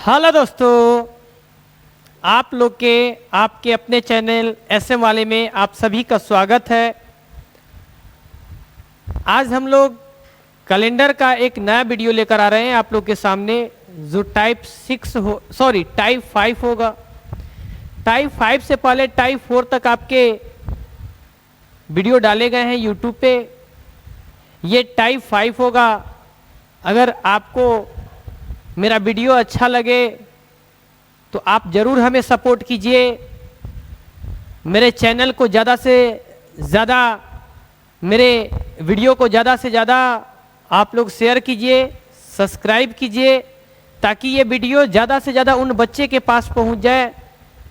Hello दोस्तों, आप लोग के आपके अपने चैनल एसएम वाले में आप सभी का स्वागत है। आज हम लोग कैलेंडर का एक नया वीडियो लेकर आ रहे हैं आप लोग के सामने, जो टाइप 5 होगा। टाइप 5 से पहले टाइप 4 तक आपके वीडियो डाले गए हैं यूट्यूब पे। ये टाइप 5 होगा। अगर आपको मेरा वीडियो अच्छा लगे तो आप ज़रूर हमें सपोर्ट कीजिए। मेरे चैनल को ज़्यादा से ज़्यादा, मेरे वीडियो को ज़्यादा से ज़्यादा आप लोग शेयर कीजिए, सब्सक्राइब कीजिए, ताकि ये वीडियो ज़्यादा से ज़्यादा उन बच्चे के पास पहुंच जाए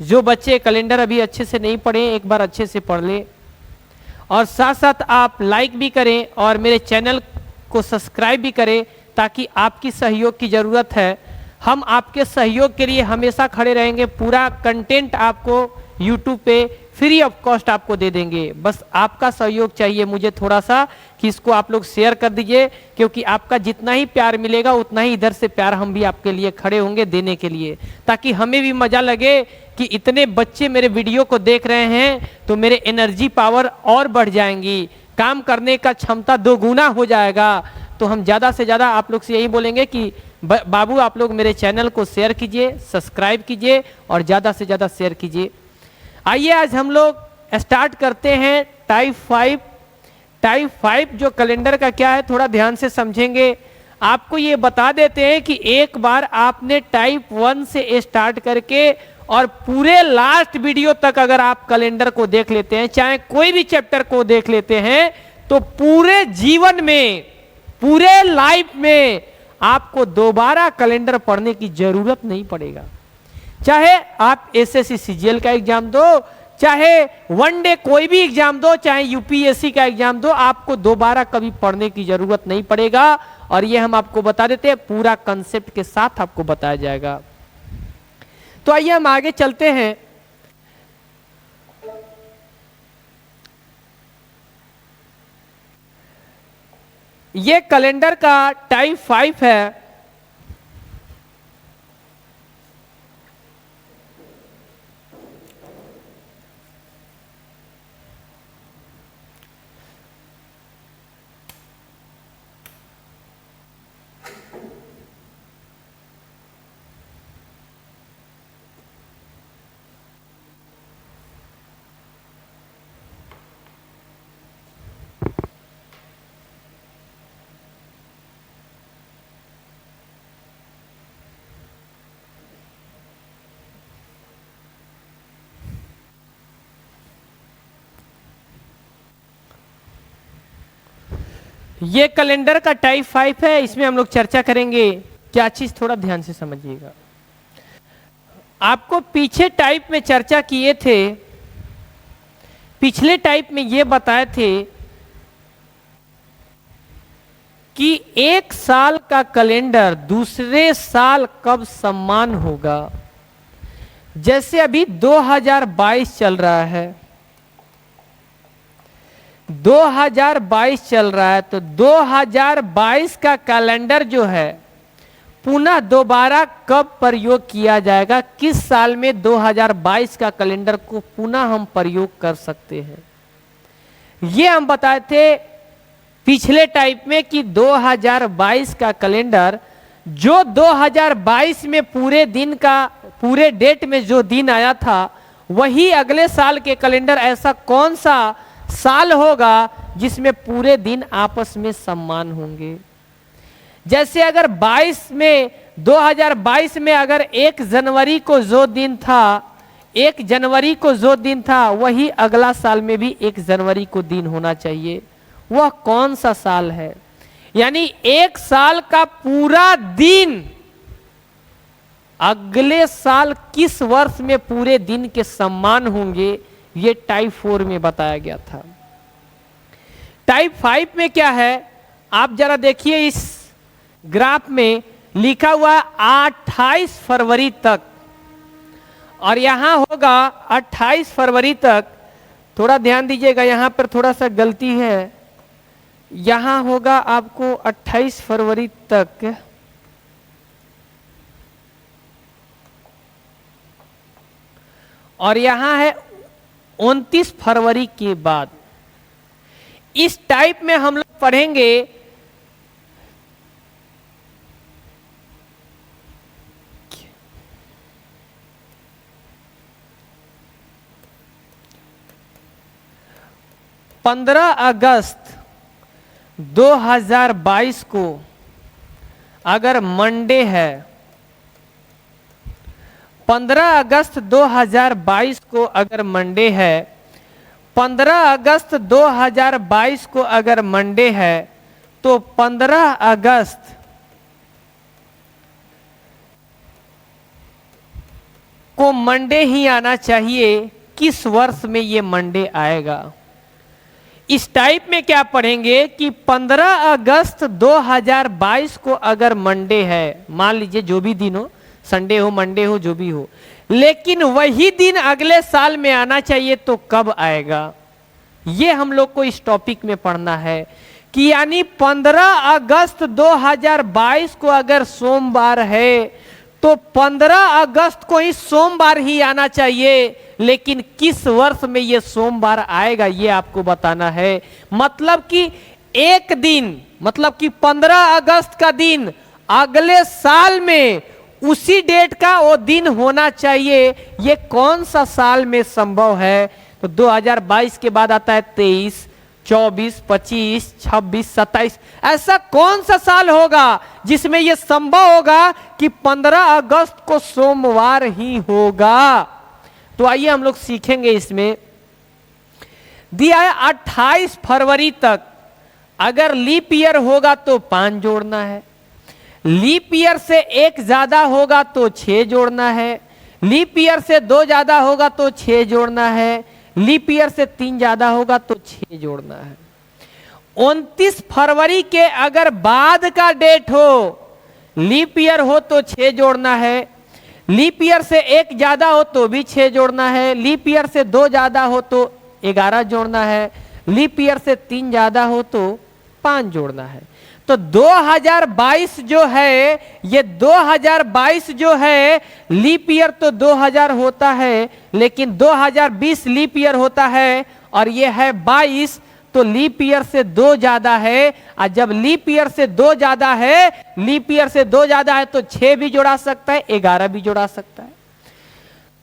जो बच्चे कैलेंडर अभी अच्छे से नहीं पढ़े, एक बार अच्छे से पढ़ लें। और साथ साथ आप लाइक भी करें और मेरे चैनल को सब्सक्राइब भी करें, ताकि आपकी सहयोग की ज़रूरत है। हम आपके सहयोग के लिए हमेशा खड़े रहेंगे। पूरा कंटेंट आपको यूट्यूब पे फ्री ऑफ कॉस्ट आपको दे देंगे। बस आपका सहयोग चाहिए मुझे थोड़ा सा, कि इसको आप लोग शेयर कर दीजिए, क्योंकि आपका जितना ही प्यार मिलेगा उतना ही इधर से प्यार हम भी आपके लिए खड़े होंगे देने के लिए, ताकि हमें भी मज़ा लगे कि इतने बच्चे मेरे वीडियो को देख रहे हैं तो मेरे एनर्जी पावर और बढ़ जाएंगी, काम करने का क्षमता दोगुना हो जाएगा। तो हम ज़्यादा से ज़्यादा आप लोग से यही बोलेंगे कि बाबू आप लोग मेरे चैनल को शेयर कीजिए, सब्सक्राइब कीजिए और ज़्यादा से ज़्यादा शेयर कीजिए। आइए आज हम लोग स्टार्ट करते हैं टाइप 5। टाइप 5 जो कैलेंडर का क्या है थोड़ा ध्यान से समझेंगे। आपको ये बता देते हैं कि एक बार आपने टाइप 1 से स्टार्ट करके और पूरे लास्ट वीडियो तक अगर आप कैलेंडर को देख लेते हैं, चाहे कोई भी चैप्टर को देख लेते हैं, तो पूरे जीवन में, पूरे लाइफ में आपको दोबारा कैलेंडर पढ़ने की जरूरत नहीं पड़ेगा। चाहे आप एसएससी सीजीएल का एग्जाम दो, चाहे वनडे कोई भी एग्जाम दो, चाहे यूपीएससी का एग्जाम दो, आपको दोबारा कभी पढ़ने की जरूरत नहीं पड़ेगा। और ये हम आपको बता देते हैं, पूरा कंसेप्ट के साथ आपको बताया जाएगा। तो आइए हम आगे चलते हैं। ये कैलेंडर का टाइप 5 है। ये कैलेंडर का टाइप 5 है। इसमें हम लोग चर्चा करेंगे क्या चीज, थोड़ा ध्यान से समझिएगा। आपको पीछे टाइप में चर्चा किए थे, पिछले टाइप में ये बताए थे कि एक साल का कैलेंडर दूसरे साल कब सम्मान होगा। जैसे अभी 2022 चल रहा है, 2022 चल रहा है, तो 2022 का कैलेंडर जो है पुनः दोबारा कब प्रयोग किया जाएगा, किस साल में 2022 का कैलेंडर को पुनः हम प्रयोग कर सकते हैं, ये हम बताए थे पिछले टाइप में कि 2022 का कैलेंडर जो 2022 में पूरे दिन का, पूरे डेट में जो दिन आया था, वही अगले साल के कैलेंडर ऐसा कौन सा साल होगा जिसमें पूरे दिन आपस में समान होंगे। जैसे अगर 2022 में अगर 1 जनवरी को जो दिन था, 1 जनवरी को जो दिन था, वही अगला साल में भी 1 जनवरी को दिन होना चाहिए। वह कौन सा साल है? यानी एक साल का पूरा दिन अगले साल किस वर्ष में पूरे दिन के समान होंगे, ये टाइप 4 में बताया गया था। टाइप 5 में क्या है, आप जरा देखिए, इस ग्राफ में लिखा हुआ 28 फरवरी तक, और यहां होगा 28 फरवरी तक। थोड़ा ध्यान दीजिएगा, यहां पर थोड़ा सा गलती है, यहां होगा आपको 28 फरवरी तक। और यहां है 29 फरवरी के बाद। इस टाइप में हम लोग पढ़ेंगे पंद्रह अगस्त 2022 को अगर मंडे है, 15 अगस्त 2022 को अगर मंडे है, 15 अगस्त 2022 को अगर मंडे है, तो 15 अगस्त को मंडे ही आना चाहिए। किस वर्ष में ये मंडे आएगा? इस टाइप में क्या पढ़ेंगे कि 15 अगस्त 2022 को अगर मंडे है, मान लीजिए जो भी दिन हो, संडे हो, मंडे हो, जो भी हो, लेकिन वही दिन अगले साल में आना चाहिए, तो कब आएगा? ये हम लोग को इस टॉपिक में पढ़ना है कि यानी 15 अगस्त 2022 को अगर सोमवार है तो 15 अगस्त को ही सोमवार ही आना चाहिए, लेकिन किस वर्ष में ये सोमवार आएगा ये आपको बताना है। मतलब कि एक दिन, मतलब कि 15 अगस्त का दिन अगले साल में उसी डेट का वो दिन होना चाहिए। ये कौन सा साल में संभव है? तो 2022 के बाद आता है 23, 24, 25, 26, 27। ऐसा कौन सा साल होगा जिसमें यह संभव होगा कि 15 अगस्त को सोमवार ही होगा? तो आइए हम लोग सीखेंगे। इसमें दिया है 28 फरवरी तक अगर लीप ईयर होगा तो 5 जोड़ना है, लीप ईयर से 1 ज्यादा होगा तो 6 जोड़ना है, लीप ईयर से 2 ज्यादा होगा तो 6 जोड़ना है, लीप ईयर से 3 ज्यादा होगा तो 6 जोड़ना है। 29 फरवरी के अगर बाद का डेट हो, लीप ईयर हो तो 6 जोड़ना है, लीप ईयर से 1 ज्यादा हो तो भी 6 जोड़ना है, लीप ईयर से 2 ज्यादा हो तो 11 जोड़ना है, लीप ईयर से 3 ज्यादा हो तो 5 जोड़ना है। तो 2022 जो है, ये 2022 जो है लीप ईयर तो 2000 होता है, लेकिन 2020 लीप ईयर होता है, और ये है 22, तो लीप ईयर से 2 ज्यादा है। और जब लीप ईयर से 2 ज्यादा है, लीप ईयर से 2 ज्यादा है तो 6 भी जोड़ा सकता है, 11 भी जोड़ा सकता है।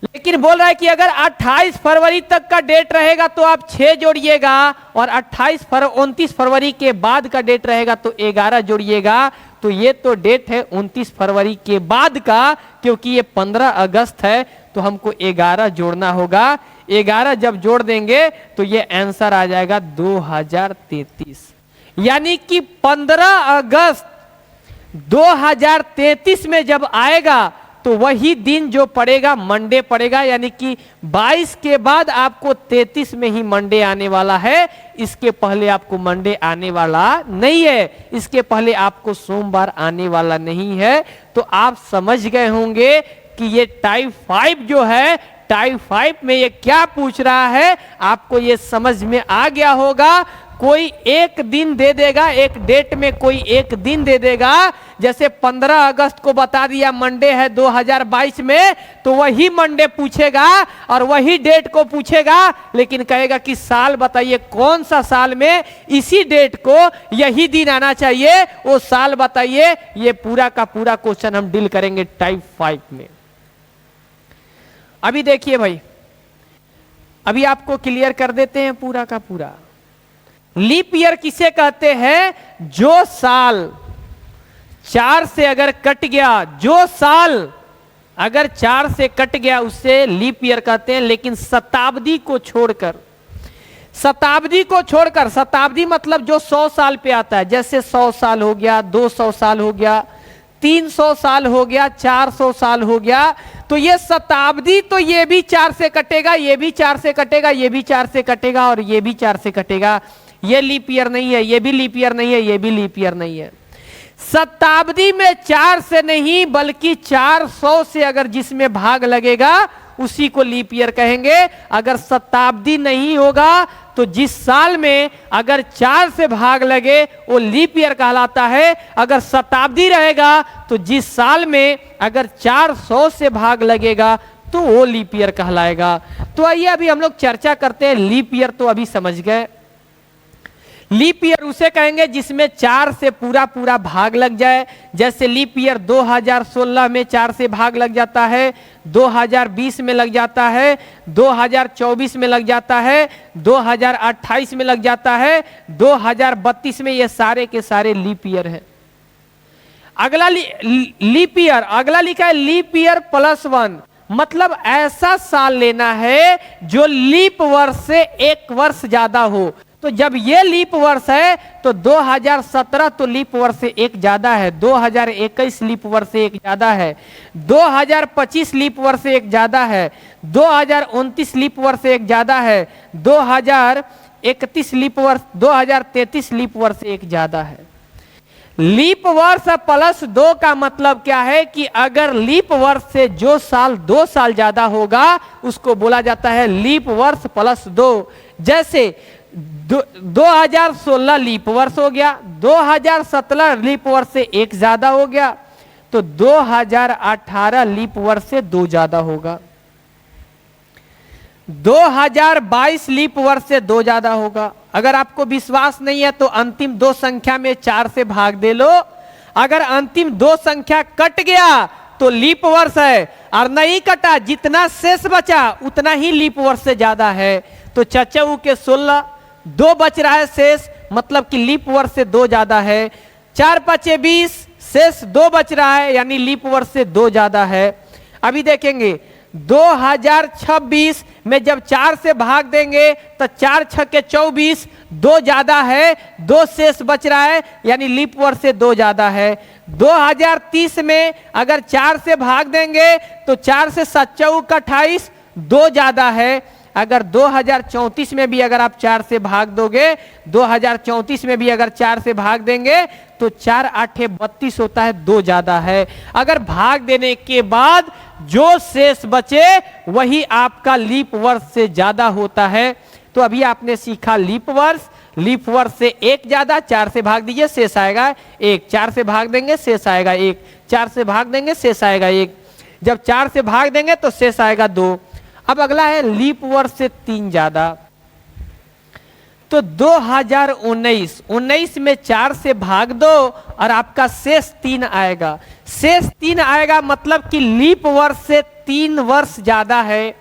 लेकिन बोल रहा है कि अगर 28 फरवरी तक का डेट रहेगा तो आप 6 जोड़िएगा, और 29 फरवरी के बाद का डेट रहेगा तो 11 जोड़िएगा। तो ये तो डेट है 29 फरवरी के बाद का, क्योंकि ये 15 अगस्त है, तो हमको 11 जोड़ना होगा। 11 जब जोड़ देंगे तो ये आंसर आ जाएगा 2033। यानी कि 15 अगस्त 2033 में जब आएगा तो वही दिन जो पड़ेगा मंडे पड़ेगा। यानी कि 22 के बाद आपको 33 में ही मंडे आने वाला है, इसके पहले आपको मंडे आने वाला नहीं है, इसके पहले आपको सोमवार आने वाला नहीं है। तो आप समझ गए होंगे कि ये टाइप 5 जो है, टाइप 5 में ये क्या पूछ रहा है, आपको ये समझ में आ गया होगा। कोई एक दिन दे देगा, एक डेट में कोई एक दिन दे देगा, जैसे 15 अगस्त को बता दिया मंडे है 2022 में, तो वही मंडे पूछेगा और वही डेट को पूछेगा, लेकिन कहेगा कि साल बताइए कौन सा साल में इसी डेट को यही दिन आना चाहिए, वो साल बताइए। ये पूरा का पूरा क्वेश्चन हम डील करेंगे टाइप 5 में। अभी देखिए भाई, अभी आपको क्लियर कर देते हैं पूरा का पूरा। लीप ईयर किसे कहते हैं? जो साल 4 से अगर कट गया, जो साल अगर 4 से कट गया उसे लीप ईयर कहते हैं। लेकिन शताब्दी को छोड़कर, शताब्दी को छोड़कर, शताब्दी मतलब जो 100 साल पे आता है, जैसे 100 साल हो गया, 200 साल हो गया, 300 साल हो गया, 400 साल हो गया, तो ये शताब्दी तो ये भी 4 से कटेगा, ये भी 4 से कटेगा, ये भी 4 से कटेगा, और ये भी 4 से कटेगा। ये लीप ईयर नहीं है, ये भी लीप ईयर नहीं है, ये भी लीप ईयर नहीं है। शताब्दी में 4 से नहीं बल्कि 400 से अगर जिसमें भाग लगेगा उसी को लीप ईयर कहेंगे। अगर शताब्दी नहीं होगा तो जिस साल में अगर 4 से भाग लगे वो लीप ईयर कहलाता है। अगर शताब्दी रहेगा तो जिस साल में अगर 400 से भाग लगेगा तो वो लीप ईयर कहलाएगा। तो आइए अभी हम लोग चर्चा करते हैं। लीप ईयर तो अभी समझ गए। लीप ईयर उसे कहेंगे जिसमें 4 से पूरा पूरा भाग लग जाए। जैसे लीप ईयर 2016 में 4 से भाग लग जाता है, 2020 में लग जाता है, 2024 में लग जाता है, 2028 में लग जाता है, 2032 में। ये सारे के सारे लीप ईयर है। अगला लीप ईयर, अगला लिखा है लीप ईयर +1, मतलब ऐसा साल लेना है जो लीप वर्ष से 1 वर्ष ज्यादा हो। तो जब ये लीप वर्ष है तो 2017 तो लीप वर्ष से 1 ज्यादा है, 2021 लीप वर्ष से 1 ज्यादा है, 2025 लीप वर्ष से 1 ज्यादा है, 2029 लीप वर्ष से 1 ज्यादा है, 2031 लीप वर्ष, 2033 लीप वर्ष से 1 ज्यादा है। लीप वर्ष +2 का मतलब क्या है कि अगर लीप वर्ष से जो साल 2 साल ज्यादा होगा उसको बोला जाता है लीप वर्ष +2। जैसे 2016 लीप वर्ष हो गया, 2017 लीप वर्ष से 1 ज्यादा हो गया, तो 2018 लीप वर्ष से 2 ज्यादा होगा, 2022 लीप वर्ष से 2 ज्यादा होगा। अगर आपको विश्वास नहीं है तो अंतिम 2 संख्या में 4 से भाग दे लो। अगर अंतिम 2 संख्या कट गया तो लीप वर्ष है, और नहीं कटा, जितना शेष बचा उतना ही लीप वर्ष से ज्यादा है। तो चचऊ के 16, 2 बच रहा है शेष, मतलब कि लीप वर्ष से 2 ज्यादा है। 4 × 20, शेष 2 बच रहा है, यानी लीप वर्ष से 2 ज्यादा है। अभी देखेंगे 2026 में जब 4 से भाग देंगे तो 4 × 6 = 24, 2 ज्यादा है, 2 शेष बच रहा है, यानी लीप वर्ष से 2 ज्यादा है। 2030 में अगर 4 से भाग देंगे तो 4 से 7 × 28, 2 ज्यादा है। अगर 2034 में भी अगर आप 4 से भाग दोगे, 2034 में भी अगर 4 से भाग देंगे तो 4 × 8 = 32 होता है, 2 ज्यादा है। अगर भाग देने के बाद जो शेष बचे वही आपका लीप वर्ष से ज्यादा होता है। तो अभी आपने सीखा लीप वर्ष, लीप वर्ष से 1 ज्यादा, 4 से भाग दीजिए शेष आएगा 1, 4 से भाग देंगे शेष आएगा 1, 4 से भाग देंगे शेष आएगा 1, जब 4 से भाग देंगे तो शेष आएगा 2। अब अगला है लीप वर्ष से 3 ज्यादा। तो 2019 में 4 से भाग दो और आपका शेष 3 आएगा। शेष 3 आएगा मतलब कि लीप वर्ष से 3 वर्ष ज्यादा है।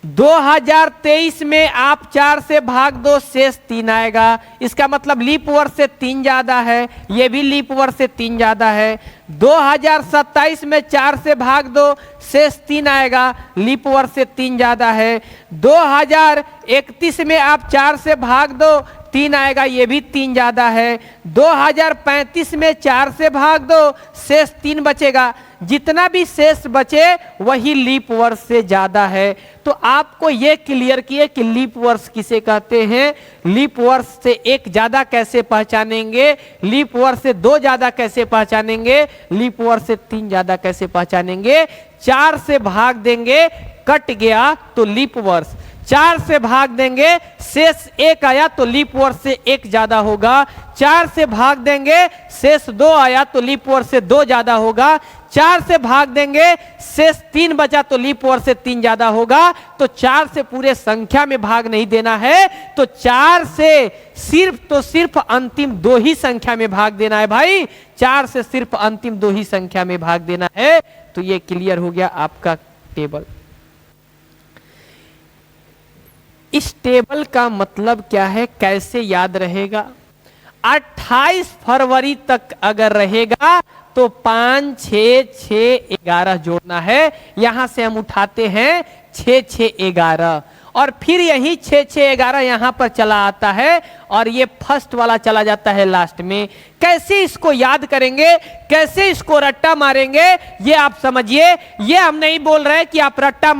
2023 में आप 4 से भाग दो, शेष 3 आएगा, इसका मतलब लीप वर्ष से 3 ज्यादा है, ये भी लीप वर्ष से 3 ज्यादा है। 2027 में 4 से भाग दो, शेष 3 आएगा, लीप वर्ष से 3 ज्यादा है। 2031 में आप 4 से भाग दो, 3 आएगा, ये भी 3 ज्यादा है। 2035 में 4 से भाग दो, शेष 3 बचेगा, जितना भी शेष बचे वही लीप वर्ष से ज्यादा है। तो आपको ये क्लियर किए कि लीप वर्ष किसे कहते हैं, लीप वर्ष से 1 ज्यादा कैसे पहचानेंगे, लीप वर्ष से 2 ज्यादा कैसे पहचानेंगे, लीप वर्ष से 3 ज्यादा कैसे पहचानेंगे। 4 से भाग देंगे, कट गया तो लीप वर्ष, 4 से भाग देंगे शेष 1 आया तो लीप वर्ष से 1 ज्यादा होगा। 4 से भाग देंगे शेष 2 आया तो लीप वर्ष से 2 ज्यादा होगा। 4 से भाग देंगे शेष 3 बचा तो लीप वर्ष से 3 ज्यादा होगा। तो 4 से पूरे संख्या में भाग नहीं देना है, तो 4 से सिर्फ अंतिम 2 ही संख्या में भाग देना है भाई, 4 से सिर्फ अंतिम 2 ही संख्या में भाग देना है। तो ये क्लियर हो गया आपका टेबल। इस टेबल का मतलब क्या है, कैसे याद रहेगा? 28 फरवरी तक अगर रहेगा तो 5, 6, 6, 11 जोड़ना है। यहां से हम उठाते हैं 6, 6, 11 और फिर यही 6, 6, 11 यहां पर चला आता है और ये फर्स्ट वाला चला जाता है लास्ट में। कैसे इसको याद करेंगे, कैसे इसको रट्टा मारेंगे, ये आप समझिए। ये हम नहीं बोल रहे कि आप रट्टा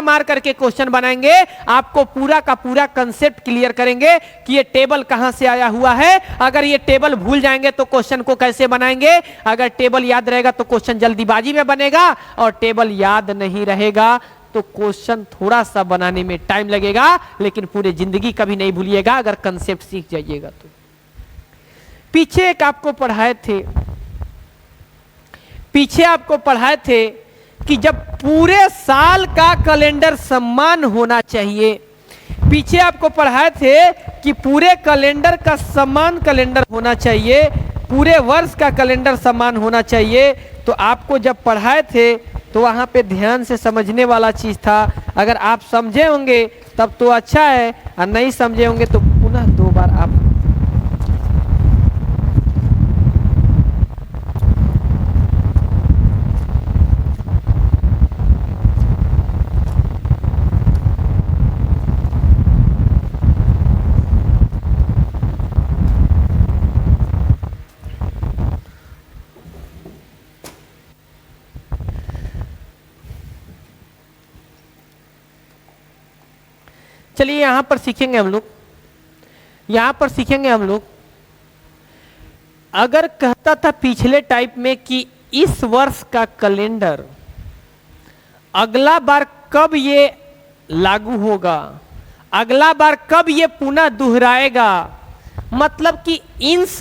मार करके क्वेश्चन बनाएंगे, आपको पूरा का पूरा कंसेप्ट क्लियर करेंगे कि ये टेबल कहां से आया हुआ है। अगर ये टेबल भूल जाएंगे तो क्वेश्चन को कैसे बनाएंगे, अगर टेबल याद रहेगा तो क्वेश्चन जल्दीबाजी में बनेगा, और टेबल याद नहीं रहेगा तो क्वेश्चन थोड़ा सा बनाने में टाइम लगेगा, लेकिन पूरी जिंदगी कभी नहीं भूलिएगा अगर कंसेप्ट सीख जाइएगा तो। पीछे आपको पढ़ाए थे कि जब पूरे साल का कैलेंडर समान होना चाहिए, पीछे आपको पढ़ाए थे कि पूरे कैलेंडर का समान कैलेंडर होना चाहिए, पूरे वर्ष का कैलेंडर समान होना चाहिए। तो आपको जब पढ़ाए थे तो वहां पे ध्यान से समझने वाला चीज था। अगर आप समझे होंगे तब तो अच्छा है, और नहीं समझे होंगे तो पुनः दो बार आप चलिए यहां पर सीखेंगे हम लोग। यहां पर सीखेंगे हम लोग, अगर कहता था पिछले टाइप में कि इस वर्ष का कैलेंडर अगला बार कब ये लागू होगा, अगला बार कब ये पुनः दोहराएगा, मतलब कि इस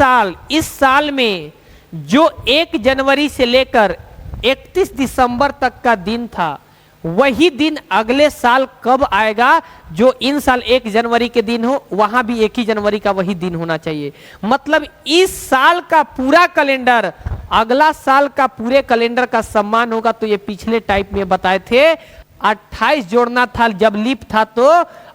साल में जो 1 जनवरी से लेकर 31 दिसंबर तक का दिन था, वही दिन अगले साल कब आएगा। जो इन साल 1 जनवरी के दिन हो, वहां भी 1 ही जनवरी का वही दिन होना चाहिए। मतलब इस साल का पूरा कैलेंडर अगला साल का पूरे कैलेंडर का समान होगा। तो ये पिछले टाइप में बताए थे, 28 जोड़ना था जब लीप था तो,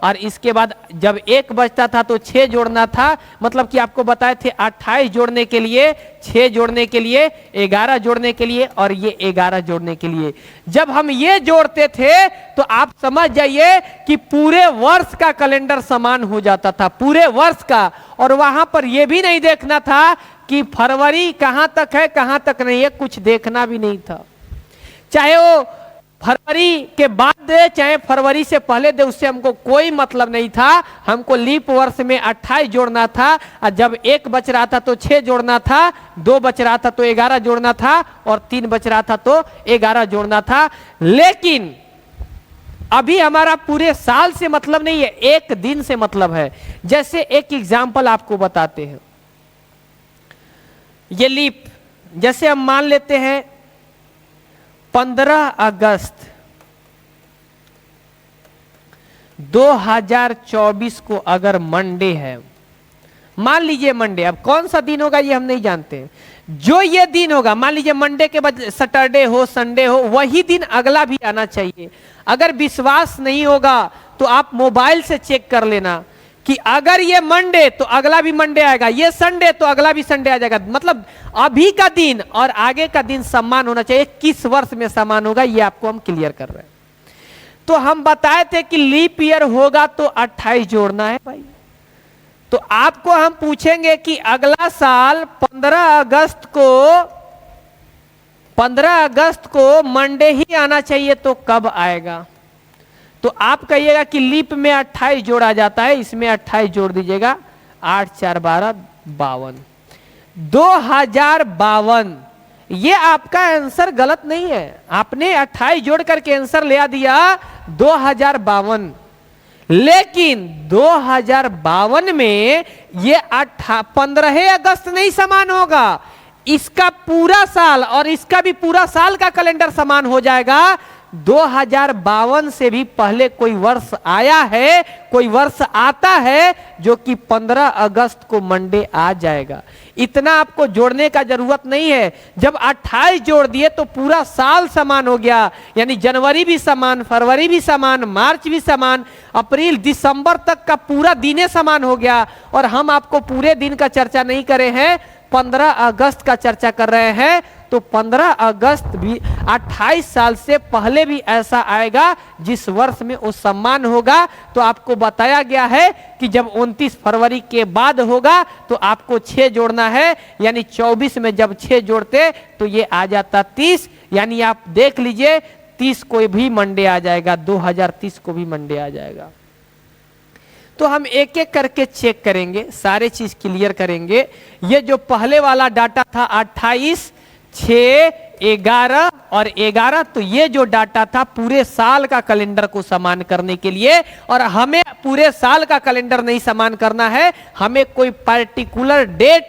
और इसके बाद जब 1 बचता था तो 6 जोड़ना था। मतलब कि आपको बताए थे 28 जोड़ने के लिए, 6 जोड़ने के लिए, 11 जोड़ने के लिए, और ये 11 जोड़ने के लिए। जब हम ये जोड़ते थे तो आप समझ जाइए कि पूरे वर्ष का कैलेंडर समान हो जाता था, पूरे वर्ष का। और वहां पर यह भी नहीं देखना था कि फरवरी कहां तक है कहां तक नहीं है, कुछ देखना भी नहीं था। चाहे वो फरवरी के बाद दे चाहे फरवरी से पहले दे, उससे हमको कोई मतलब नहीं था। हमको लीप वर्ष में 28 जोड़ना था, और जब 1 बच रहा था तो 6 जोड़ना था, 2 बच रहा था तो 11 जोड़ना था, और 3 बच रहा था तो 11 जोड़ना था। लेकिन अभी हमारा पूरे साल से मतलब नहीं है, एक दिन से मतलब है। जैसे एक एग्जाम्पल आपको बताते हैं, ये लीप, जैसे हम मान लेते हैं 15 अगस्त 2024 को अगर मंडे है, मान लीजिए मंडे, अब कौन सा दिन होगा ये हम नहीं जानते। जो ये दिन होगा, मान लीजिए मंडे के बाद सैटरडे हो, संडे हो, वही दिन अगला भी आना चाहिए। अगर विश्वास नहीं होगा तो आप मोबाइल से चेक कर लेना कि अगर ये मंडे तो अगला भी मंडे आएगा, ये संडे तो अगला भी संडे आ जाएगा। मतलब अभी का दिन और आगे का दिन समान होना चाहिए। किस वर्ष में समान होगा ये आपको हम क्लियर कर रहे हैं। तो हम बताए थे कि लीप ईयर होगा तो 28 जोड़ना है भाई। तो आपको हम पूछेंगे कि अगला साल 15 अगस्त को मंडे ही आना चाहिए, तो कब आएगा। तो आप कहिएगा कि लीप में 28 जोड़ा जाता है, इसमें 28 जोड़ दीजिएगा, 8 4 12 52, 2052। ये आपका आंसर गलत नहीं है, आपने 28 जोड़ करके आंसर ले दिया 2052। लेकिन 2052 में ये 15 अगस्त नहीं समान होगा, इसका पूरा साल और इसका भी पूरा साल का कैलेंडर समान हो जाएगा। 2052 से भी पहले कोई वर्ष आया है, कोई वर्ष आता है जो कि 15 अगस्त को मंडे आ जाएगा। इतना आपको जोड़ने का जरूरत नहीं है। जब 28 जोड़ दिए तो पूरा साल समान हो गया, यानी जनवरी भी समान, फरवरी भी समान, मार्च भी समान, अप्रैल दिसंबर तक का पूरा दिने समान हो गया। और हम आपको पूरे दिन का चर्चा नहीं करे हैं, 15 अगस्त का चर्चा कर रहे हैं। तो 15 अगस्त भी 28 साल से पहले भी ऐसा आएगा जिस वर्ष में वो सम्मान होगा। तो आपको बताया गया है कि जब 29 फरवरी के बाद होगा तो आपको 6 जोड़ना है, यानी 24 में जब 6 जोड़ते तो ये आ जाता 30। यानी आप देख लीजिए 30 को भी मंडे आ जाएगा, 2030 को भी मंडे आ जाएगा। तो हम एक एक करके चेक करेंगे, सारे चीज क्लियर करेंगे। ये जो पहले वाला डाटा था 28, 6, 11 और 11, तो ये जो डाटा था पूरे साल का कैलेंडर को समान करने के लिए। और हमें पूरे साल का कैलेंडर नहीं समान करना है, हमें कोई पर्टिकुलर डेट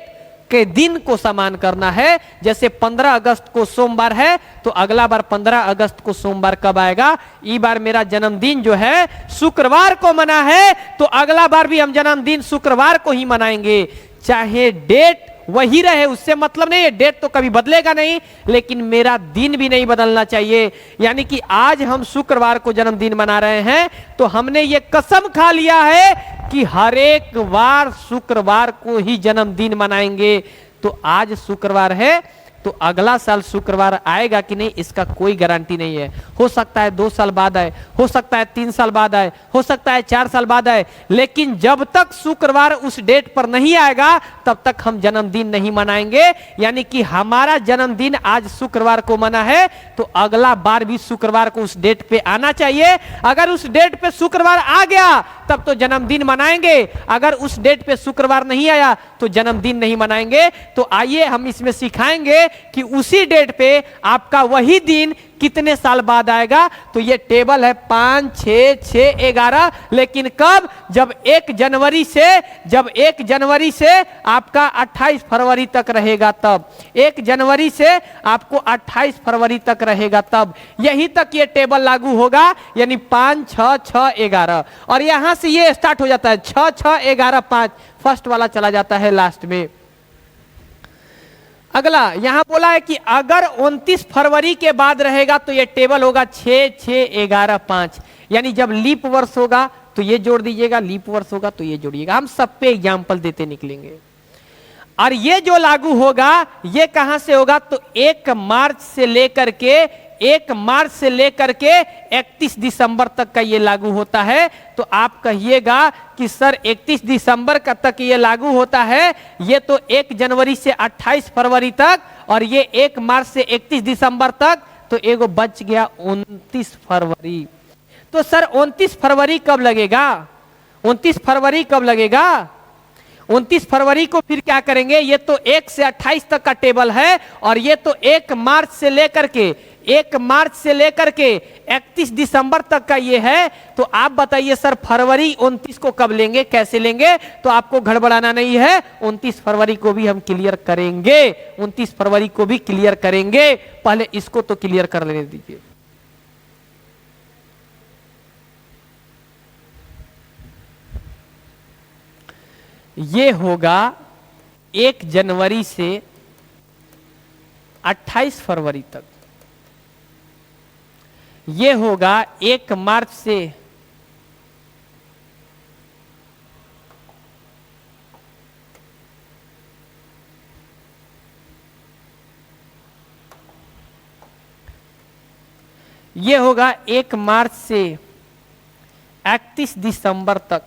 के दिन को समान करना है। जैसे 15 अगस्त को सोमवार है तो अगला बार 15 अगस्त को सोमवार कब आएगा? ई बार मेरा जन्मदिन जो है शुक्रवार को मना है तो अगला बार भी हम जन्मदिन शुक्रवार को ही मनाएंगे, चाहे डेट वही रहे, उससे मतलब नहीं है, डेट तो कभी बदलेगा नहीं, लेकिन मेरा दिन भी नहीं बदलना चाहिए। यानी कि आज हम शुक्रवार को जन्मदिन मना रहे हैं तो हमने ये कसम खा लिया है कि हर एक बार शुक्रवार को ही जन्मदिन मनाएंगे। तो आज शुक्रवार है तो अगला साल शुक्रवार आएगा कि नहीं इसका कोई गारंटी नहीं है। हो सकता है 2 साल बाद आए, हो सकता है 3 साल बाद आए, हो सकता है 4 साल बाद आए, लेकिन जब तक शुक्रवार उस डेट पर नहीं आएगा तब तक हम जन्मदिन नहीं मनाएंगे। यानी कि हमारा जन्मदिन आज शुक्रवार को मना है तो अगला बार भी शुक्रवार को उस डेट पे आना चाहिए। अगर उस डेट पे शुक्रवार आ गया तब तो जन्मदिन मनाएंगे, अगर उस डेट पे शुक्रवार नहीं आया तो जन्मदिन नहीं मनाएंगे। तो आइए हम इसमें सिखाएंगे कि उसी डेट पे आपका वही दिन कितने साल बाद आएगा। तो ये टेबल है 5, 6, 6, 11, लेकिन कब? जब 1 जनवरी से आपका 28 फरवरी तक रहेगा तब, 1 जनवरी से आपको 28 फरवरी तक रहेगा तब, यही तक ये टेबल लागू होगा। यानी 5, 6, 6, 11 और यहां से ये स्टार्ट हो जाता है 6, 6, 11, 5, फर्स्ट वाला चला जाता है लास्ट में। अगला यहां बोला है कि अगर 29 फरवरी के बाद रहेगा तो ये टेबल होगा 6, 6, 11, 5। यानी जब लीप वर्ष होगा तो ये जोड़ दीजिएगा, लीप वर्ष होगा तो ये जोड़िएगा। हम सब पे एग्जाम्पल देते निकलेंगे। और ये जो लागू होगा ये कहां से होगा? तो 1 मार्च से लेकर के 31 दिसंबर तक का ये लागू होता है। तो आप कहिएगा कि सर 31 दिसंबर का तक ये लागू होता है, ये तो 1 जनवरी से 28 फरवरी तक और ये 1 मार्च से 31 दिसंबर तक, तो एगो बच गया 29 फरवरी। तो सर 29 फरवरी कब लगेगा? 29 फरवरी कब लगेगा? 29 फरवरी को फिर क्या करेंगे? ये तो 1 से 28 तक का टेबल है और ये तो 1 मार्च से लेकर के 31 दिसंबर तक का ये है। तो आप बताइए सर फरवरी 29 को कब लेंगे, कैसे लेंगे? तो आपको गड़बड़ाना नहीं है, 29 फरवरी को भी हम क्लियर करेंगे, 29 फरवरी को भी क्लियर करेंगे। पहले इसको तो क्लियर कर लेने दीजिए। ये होगा 1 जनवरी से 28 फरवरी तक, ये होगा 1 मार्च से ये होगा 1 मार्च से 31 दिसंबर तक।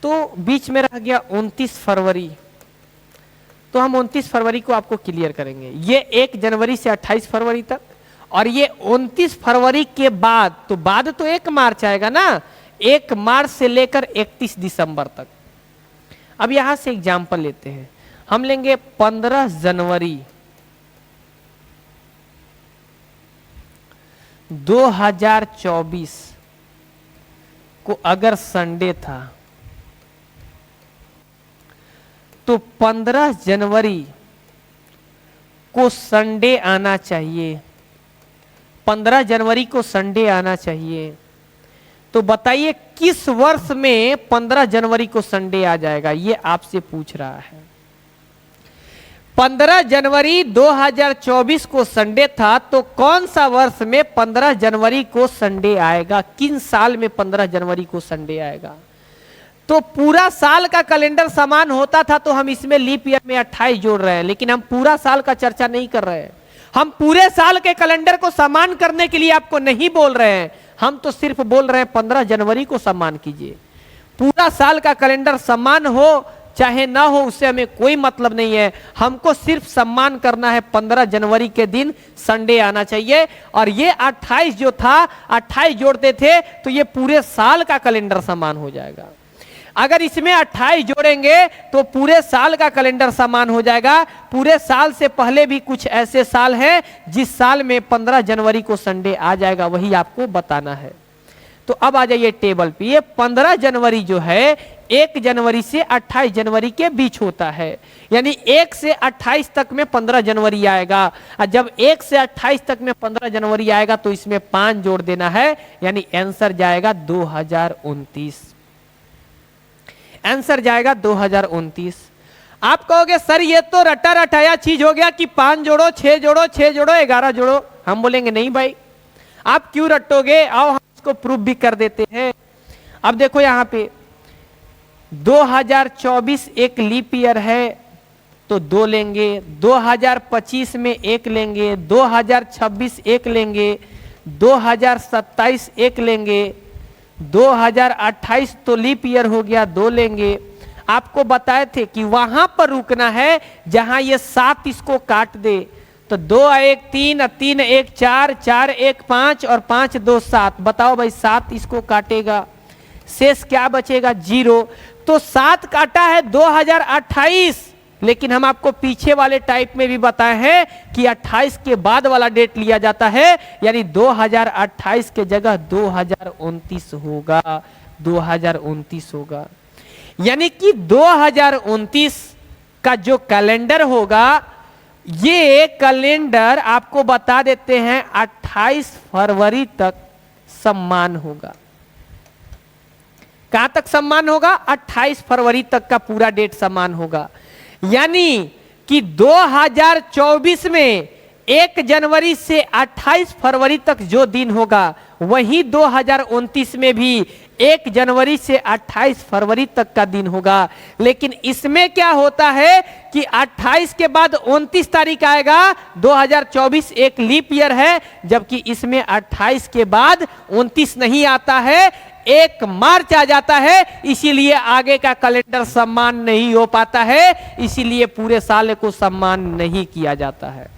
तो बीच में रह गया 29 फरवरी, तो हम 29 फरवरी को आपको क्लियर करेंगे। ये 1 जनवरी से 28 फरवरी तक और ये 29 फरवरी के बाद, तो बाद तो 1 मार्च आएगा ना, 1 मार्च से लेकर 31 दिसंबर तक। अब यहां से एग्जाम्पल लेते हैं, हम लेंगे 15 जनवरी 2024 को अगर संडे था तो 15 जनवरी को संडे आना चाहिए, 15 जनवरी को संडे आना चाहिए। तो बताइए किस वर्ष में 15 जनवरी को संडे आ जाएगा? ये आपसे पूछ रहा है। 15 जनवरी 2024 को संडे था तो कौन सा वर्ष में 15 जनवरी को संडे आएगा? किन साल में 15 जनवरी को संडे आएगा? तो पूरा साल का कैलेंडर समान होता था तो हम इसमें लीप ईयर में 28 जोड़ रहे हैं, लेकिन हम पूरा साल का चर्चा नहीं कर रहे हैं। हम पूरे साल के कैलेंडर को समान करने के लिए आपको नहीं बोल रहे हैं, हम तो सिर्फ बोल रहे हैं 15 जनवरी को सम्मान कीजिए। पूरा साल का कैलेंडर समान हो चाहे ना हो उससे हमें कोई मतलब नहीं है, हमको सिर्फ सम्मान करना है 15 जनवरी के दिन संडे आना चाहिए। और ये 28 जो था 28 जोड़ते थे तो ये पूरे साल का कैलेंडर समान हो जाएगा। अगर इसमें 28 जोड़ेंगे तो पूरे साल का कैलेंडर समान हो जाएगा। पूरे साल से पहले भी कुछ ऐसे साल हैं जिस साल में 15 जनवरी को संडे आ जाएगा, वही आपको बताना है। तो अब आ जाइए टेबल पे। ये 15 जनवरी जो है 1 जनवरी से 28 जनवरी के बीच होता है, यानी 1 से 28 तक में 15 जनवरी आएगा। और जब 1 से 28 तक में 15 जनवरी आएगा तो इसमें 5 जोड़ देना है, यानी आंसर जाएगा 2029। आंसर जाएगा 2029। आप कहोगे सर ये तो रटा रटाया चीज हो गया कि 5 जोड़ो 6 जोड़ो 6 जोड़ो 11 जोड़ो। हम बोलेंगे नहीं भाई, आप क्यों रटोगे, आओ हम इसको प्रूफ भी कर देते हैं। अब देखो यहां पे 2024 एक लीप ईयर है तो 2 लेंगे, 2025 में 1 लेंगे, 2026 1 लेंगे, 2027 1 लेंगे, 2028 तो लीप ईयर हो गया 2 लेंगे। आपको बताए थे कि वहां पर रुकना है जहां ये 7 इसको काट दे, तो 2 1 3, 3 1 4, 4 1 5 और 5 2 7। बताओ भाई 7 इसको काटेगा, शेष क्या बचेगा 0। तो 7 काटा है 2028, लेकिन हम आपको पीछे वाले टाइप में भी बताए हैं कि 28 के बाद वाला डेट लिया जाता है, यानी 2028 के जगह 2029 होगा, 2029 होगा। यानी कि 2029 का जो कैलेंडर होगा, ये कैलेंडर आपको बता देते हैं 28 फरवरी तक सम्मान होगा। कहां तक सम्मान होगा, 28 फरवरी तक का पूरा डेट सम्मान होगा। यानी कि 2024 में 1 जनवरी से 28 फरवरी तक जो दिन होगा, वही 2029 में भी 1 जनवरी से 28 फरवरी तक का दिन होगा। लेकिन इसमें क्या होता है कि 28 के बाद 29 तारीख आएगा, 2024 एक लीप ईयर है, जबकि इसमें 28 के बाद 29 नहीं आता है, 1 मार्च आ जाता है। इसीलिए आगे का कैलेंडर सम्मान नहीं हो पाता है, इसीलिए पूरे साल को सम्मान नहीं किया जाता है।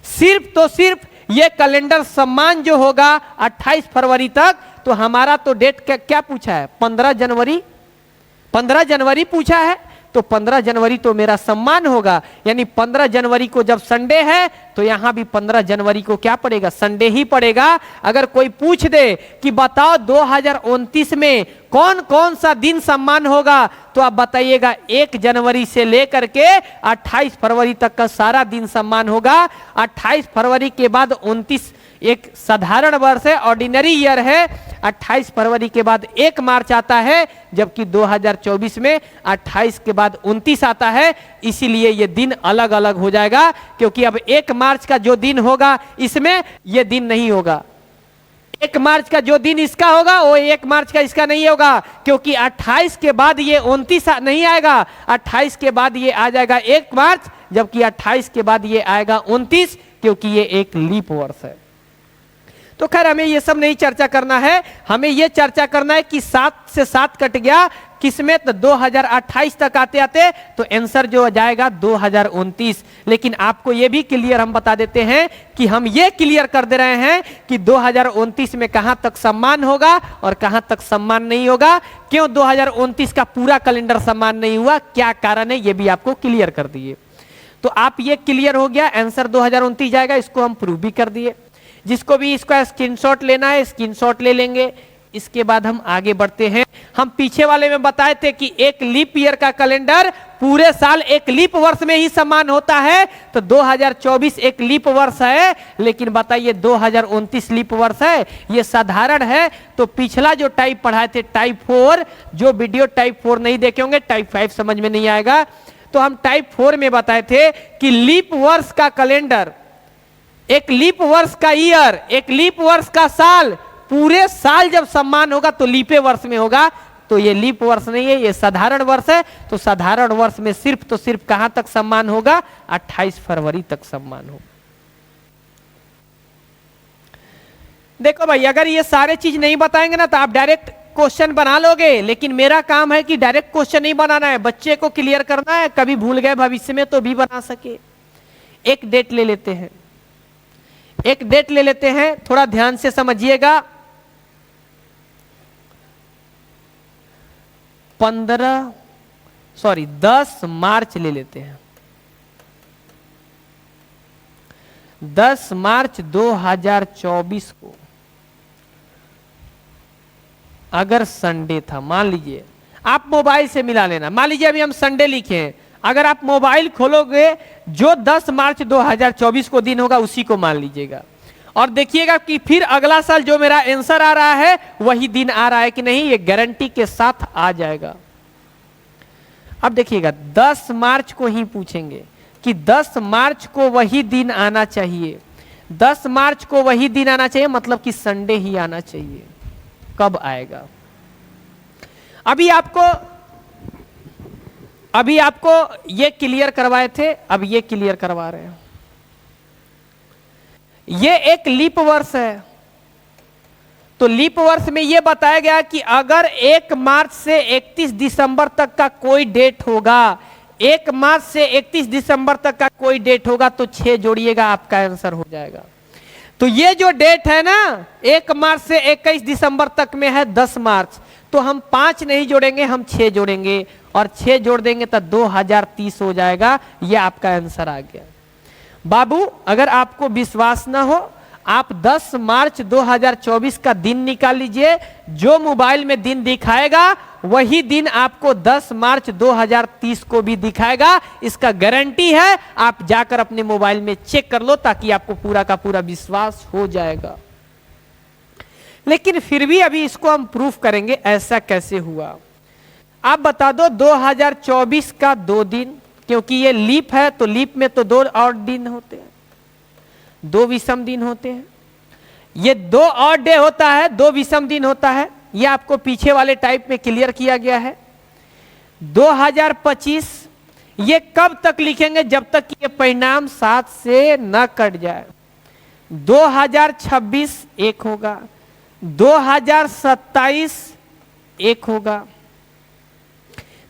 सिर्फ तो सिर्फ ये कैलेंडर सम्मान जो होगा 28 फरवरी तक, तो हमारा तो डेट क्या पूछा है, 15 जनवरी, 15 जनवरी पूछा है, तो 15 जनवरी तो मेरा सम्मान होगा। यानी 15 जनवरी को जब संडे है तो यहां भी 15 जनवरी को क्या पड़ेगा, संडे ही पड़ेगा। अगर कोई पूछ दे कि बताओ 2029 में कौन कौन सा दिन सम्मान होगा, तो आप बताइएगा 1 जनवरी से लेकर के 28 फरवरी तक का सारा दिन सम्मान होगा। 28 फरवरी के बाद 29 एक साधारण वर्ष है, ऑर्डिनरी ईयर है। 28 फरवरी के बाद 1 मार्च आता है, जबकि 2024 में 28 के बाद 29 आता है। इसीलिए ये दिन अलग अलग हो जाएगा, क्योंकि अब 1 मार्च का जो दिन होगा इसमें ये दिन नहीं होगा। 1 मार्च का जो दिन इसका होगा वो 1 मार्च का इसका नहीं होगा, क्योंकि 28 के बाद ये 29 नहीं आएगा, 28 के बाद ये आ जाएगा 1 मार्च, जबकि 28 के बाद ये आएगा 29, क्योंकि ये एक लीप वर्ष है। तो खैर हमें ये सब नहीं चर्चा करना है, हमें ये चर्चा करना है कि 7 से 7 कट गया किसमें, तो 2028 तक आते आते तो आंसर जो जाएगा 2029। लेकिन आपको ये भी क्लियर हम बता देते हैं कि हम ये क्लियर कर दे रहे हैं कि 2029 में कहां तक सम्मान होगा और कहां तक सम्मान नहीं होगा। क्यों 2029 का पूरा कैलेंडर सम्मान नहीं हुआ, क्या कारण है, ये भी आपको क्लियर कर दिए। तो आप ये क्लियर हो गया, आंसर 2029 जाएगा, इसको हम प्रूव भी कर दिए। जिसको भी इसका स्क्रीनशॉट लेना है स्क्रीनशॉट ले लेंगे। इसके बाद हम आगे बढ़ते हैं। हम पीछे वाले में बताए थे कि एक लीप ईयर का कैलेंडर पूरे साल एक लीप वर्ष में ही सम्मान होता है, तो 2024 एक लीप वर्ष है, लेकिन बताइए 2029 लीप वर्ष है, ये साधारण है। तो पिछला जो टाइप पढ़ाए थे टाइप 4, जो वीडियो टाइप 4 नहीं देखे होंगे टाइप 5 समझ में नहीं आएगा। तो हम टाइप 4 में बताए थे कि लीप वर्ष का कैलेंडर, एक लीप वर्ष का ईयर, एक लीप वर्ष का साल, पूरे साल जब सम्मान होगा तो लीपे वर्ष में होगा। तो ये लीप वर्ष नहीं है, ये साधारण वर्ष है। तो साधारण वर्ष में सिर्फ तो सिर्फ कहां तक सम्मान होगा, 28 फरवरी तक सम्मान होगा। देखो भाई, अगर ये सारे चीज नहीं बताएंगे ना तो आप डायरेक्ट क्वेश्चन बना लोगे, लेकिन मेरा काम है कि डायरेक्ट क्वेश्चन नहीं बनाना है, बच्चे को क्लियर करना है, कभी भूल गए भविष्य में तो भी बना सके। एक डेट ले लेते हैं, एक डेट ले लेते हैं, थोड़ा ध्यान से समझिएगा। 10 मार्च ले लेते हैं। 10 मार्च 2024 को अगर संडे था, मान लीजिए आप मोबाइल से मिला लेना। मान लीजिए अभी हम संडे लिखे हैं, अगर आप मोबाइल खोलोगे जो 10 मार्च 2024 को दिन होगा उसी को मान लीजिएगा और देखिएगा कि फिर अगला साल जो मेरा आंसर आ रहा है वही दिन आ रहा है कि नहीं, ये गारंटी के साथ आ जाएगा। अब देखिएगा 10 मार्च को ही पूछेंगे कि 10 मार्च को वही दिन आना चाहिए, 10 मार्च को वही दिन आना चाहिए, मतलब कि संडे ही आना चाहिए। कब आएगा? अभी आपको ये क्लियर करवाए थे, अब ये क्लियर करवा रहे हैं। ये एक लीप वर्ष है, तो लीप वर्ष में ये बताया गया कि अगर 1 मार्च से 31 दिसंबर तक का कोई डेट होगा, 1 मार्च से 31 दिसंबर तक का कोई डेट होगा तो 6 जोड़िएगा, आपका आंसर हो जाएगा। तो ये जो डेट है ना 1 मार्च से 21 दिसंबर तक में है 10 मार्च, तो हम 5 नहीं जोड़ेंगे, हम 6 जोड़ेंगे और 6 जोड़ देंगे तो 2030 हो जाएगा। ये आपका आंसर आ गया। बाबू अगर आपको विश्वास ना हो, आप 10 मार्च 2024 का दिन निकाल लीजिए, जो मोबाइल में दिन दिखाएगा वही दिन आपको 10 मार्च 2030 को भी दिखाएगा। इसका गारंटी है, आप जाकर अपने मोबाइल में चेक कर लो ताकि आपको पूरा का पूरा विश्वास हो जाएगा। लेकिन फिर भी अभी इसको हम प्रूफ करेंगे ऐसा कैसे हुआ। आप बता दो 2024 का 2 दिन, क्योंकि ये लीप है तो लीप में तो 2 और दिन होते हैं, 2 विषम दिन होते हैं। ये 2 और डे होता है, 2 विषम दिन होता है। ये आपको पीछे वाले टाइप में क्लियर किया गया है। 2025 ये कब तक लिखेंगे? जब तक कि ये परिणाम 7 से न कट जाए। 2026 एक होगा, 2027 एक होगा।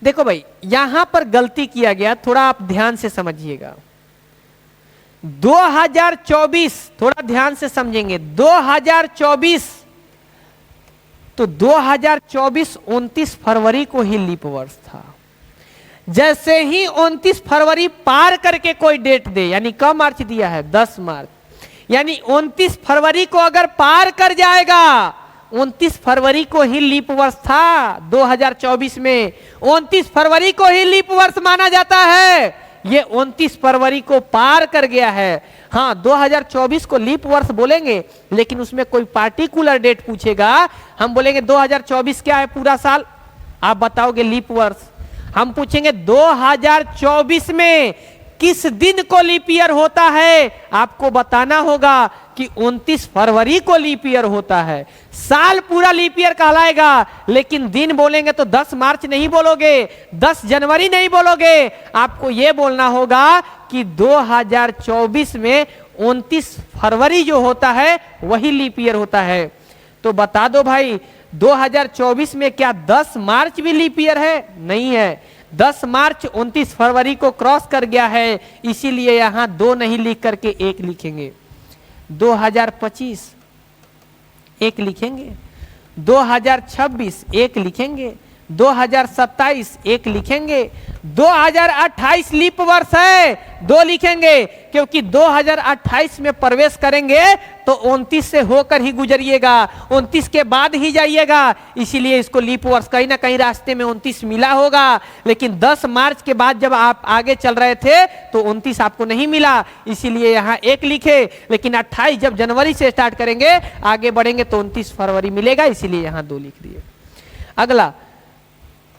देखो भाई यहां पर गलती किया गया, थोड़ा आप ध्यान से समझिएगा। 2024 थोड़ा ध्यान से समझेंगे, 2024 तो 2024 29 फरवरी को ही लीप वर्ष था। जैसे ही 29 फरवरी पार करके कोई डेट दे, यानी कब मार्च दिया है 10 मार्च, यानी 29 फरवरी को अगर पार कर जाएगा, 29 फरवरी को ही लीप वर्ष था 2024 में, 29 फरवरी को ही लीप वर्ष माना जाता है। ये 29 फरवरी को पार कर गया है। हाँ 2024 को लीप वर्ष बोलेंगे, लेकिन उसमें कोई पार्टिकुलर डेट पूछेगा, हम बोलेंगे 2024 क्या है पूरा साल, आप बताओगे लीप वर्ष। हम पूछेंगे 2024 में किस दिन को लीप ईयर होता है, आपको बताना होगा कि 29 फरवरी को लीप ईयर होता है। साल पूरा लीप ईयर कहलाएगा, लेकिन दिन बोलेंगे तो 10 मार्च नहीं बोलोगे, 10 जनवरी नहीं बोलोगे, आपको यह बोलना होगा कि 2024 में 29 फरवरी जो होता है वही लीप ईयर होता है। तो बता दो भाई 2024 में क्या 10 मार्च भी लीप ईयर है? नहीं है। 10 मार्च 29 फरवरी को क्रॉस कर गया है, इसीलिए यहां 2 नहीं लिख करके 1 लिखेंगे। 2025 1 लिखेंगे, 2026 1 लिखेंगे, 2027 1 लिखेंगे, 2028 लीप वर्ष है 2 लिखेंगे, क्योंकि 2028 में प्रवेश करेंगे तो 29 से होकर ही गुजरिएगा, 29 के बाद ही जाइएगा, इसीलिए इसको लीप वर्ष कहीं ना कहीं रास्ते में 29 मिला होगा। लेकिन 10 मार्च के बाद जब आप आगे चल रहे थे तो 29 आपको नहीं मिला, इसीलिए यहाँ 1 लिखे। लेकिन 28 जब जनवरी से स्टार्ट करेंगे आगे बढ़ेंगे तो 29 फरवरी मिलेगा, इसीलिए यहाँ 2 लिख दिए। अगला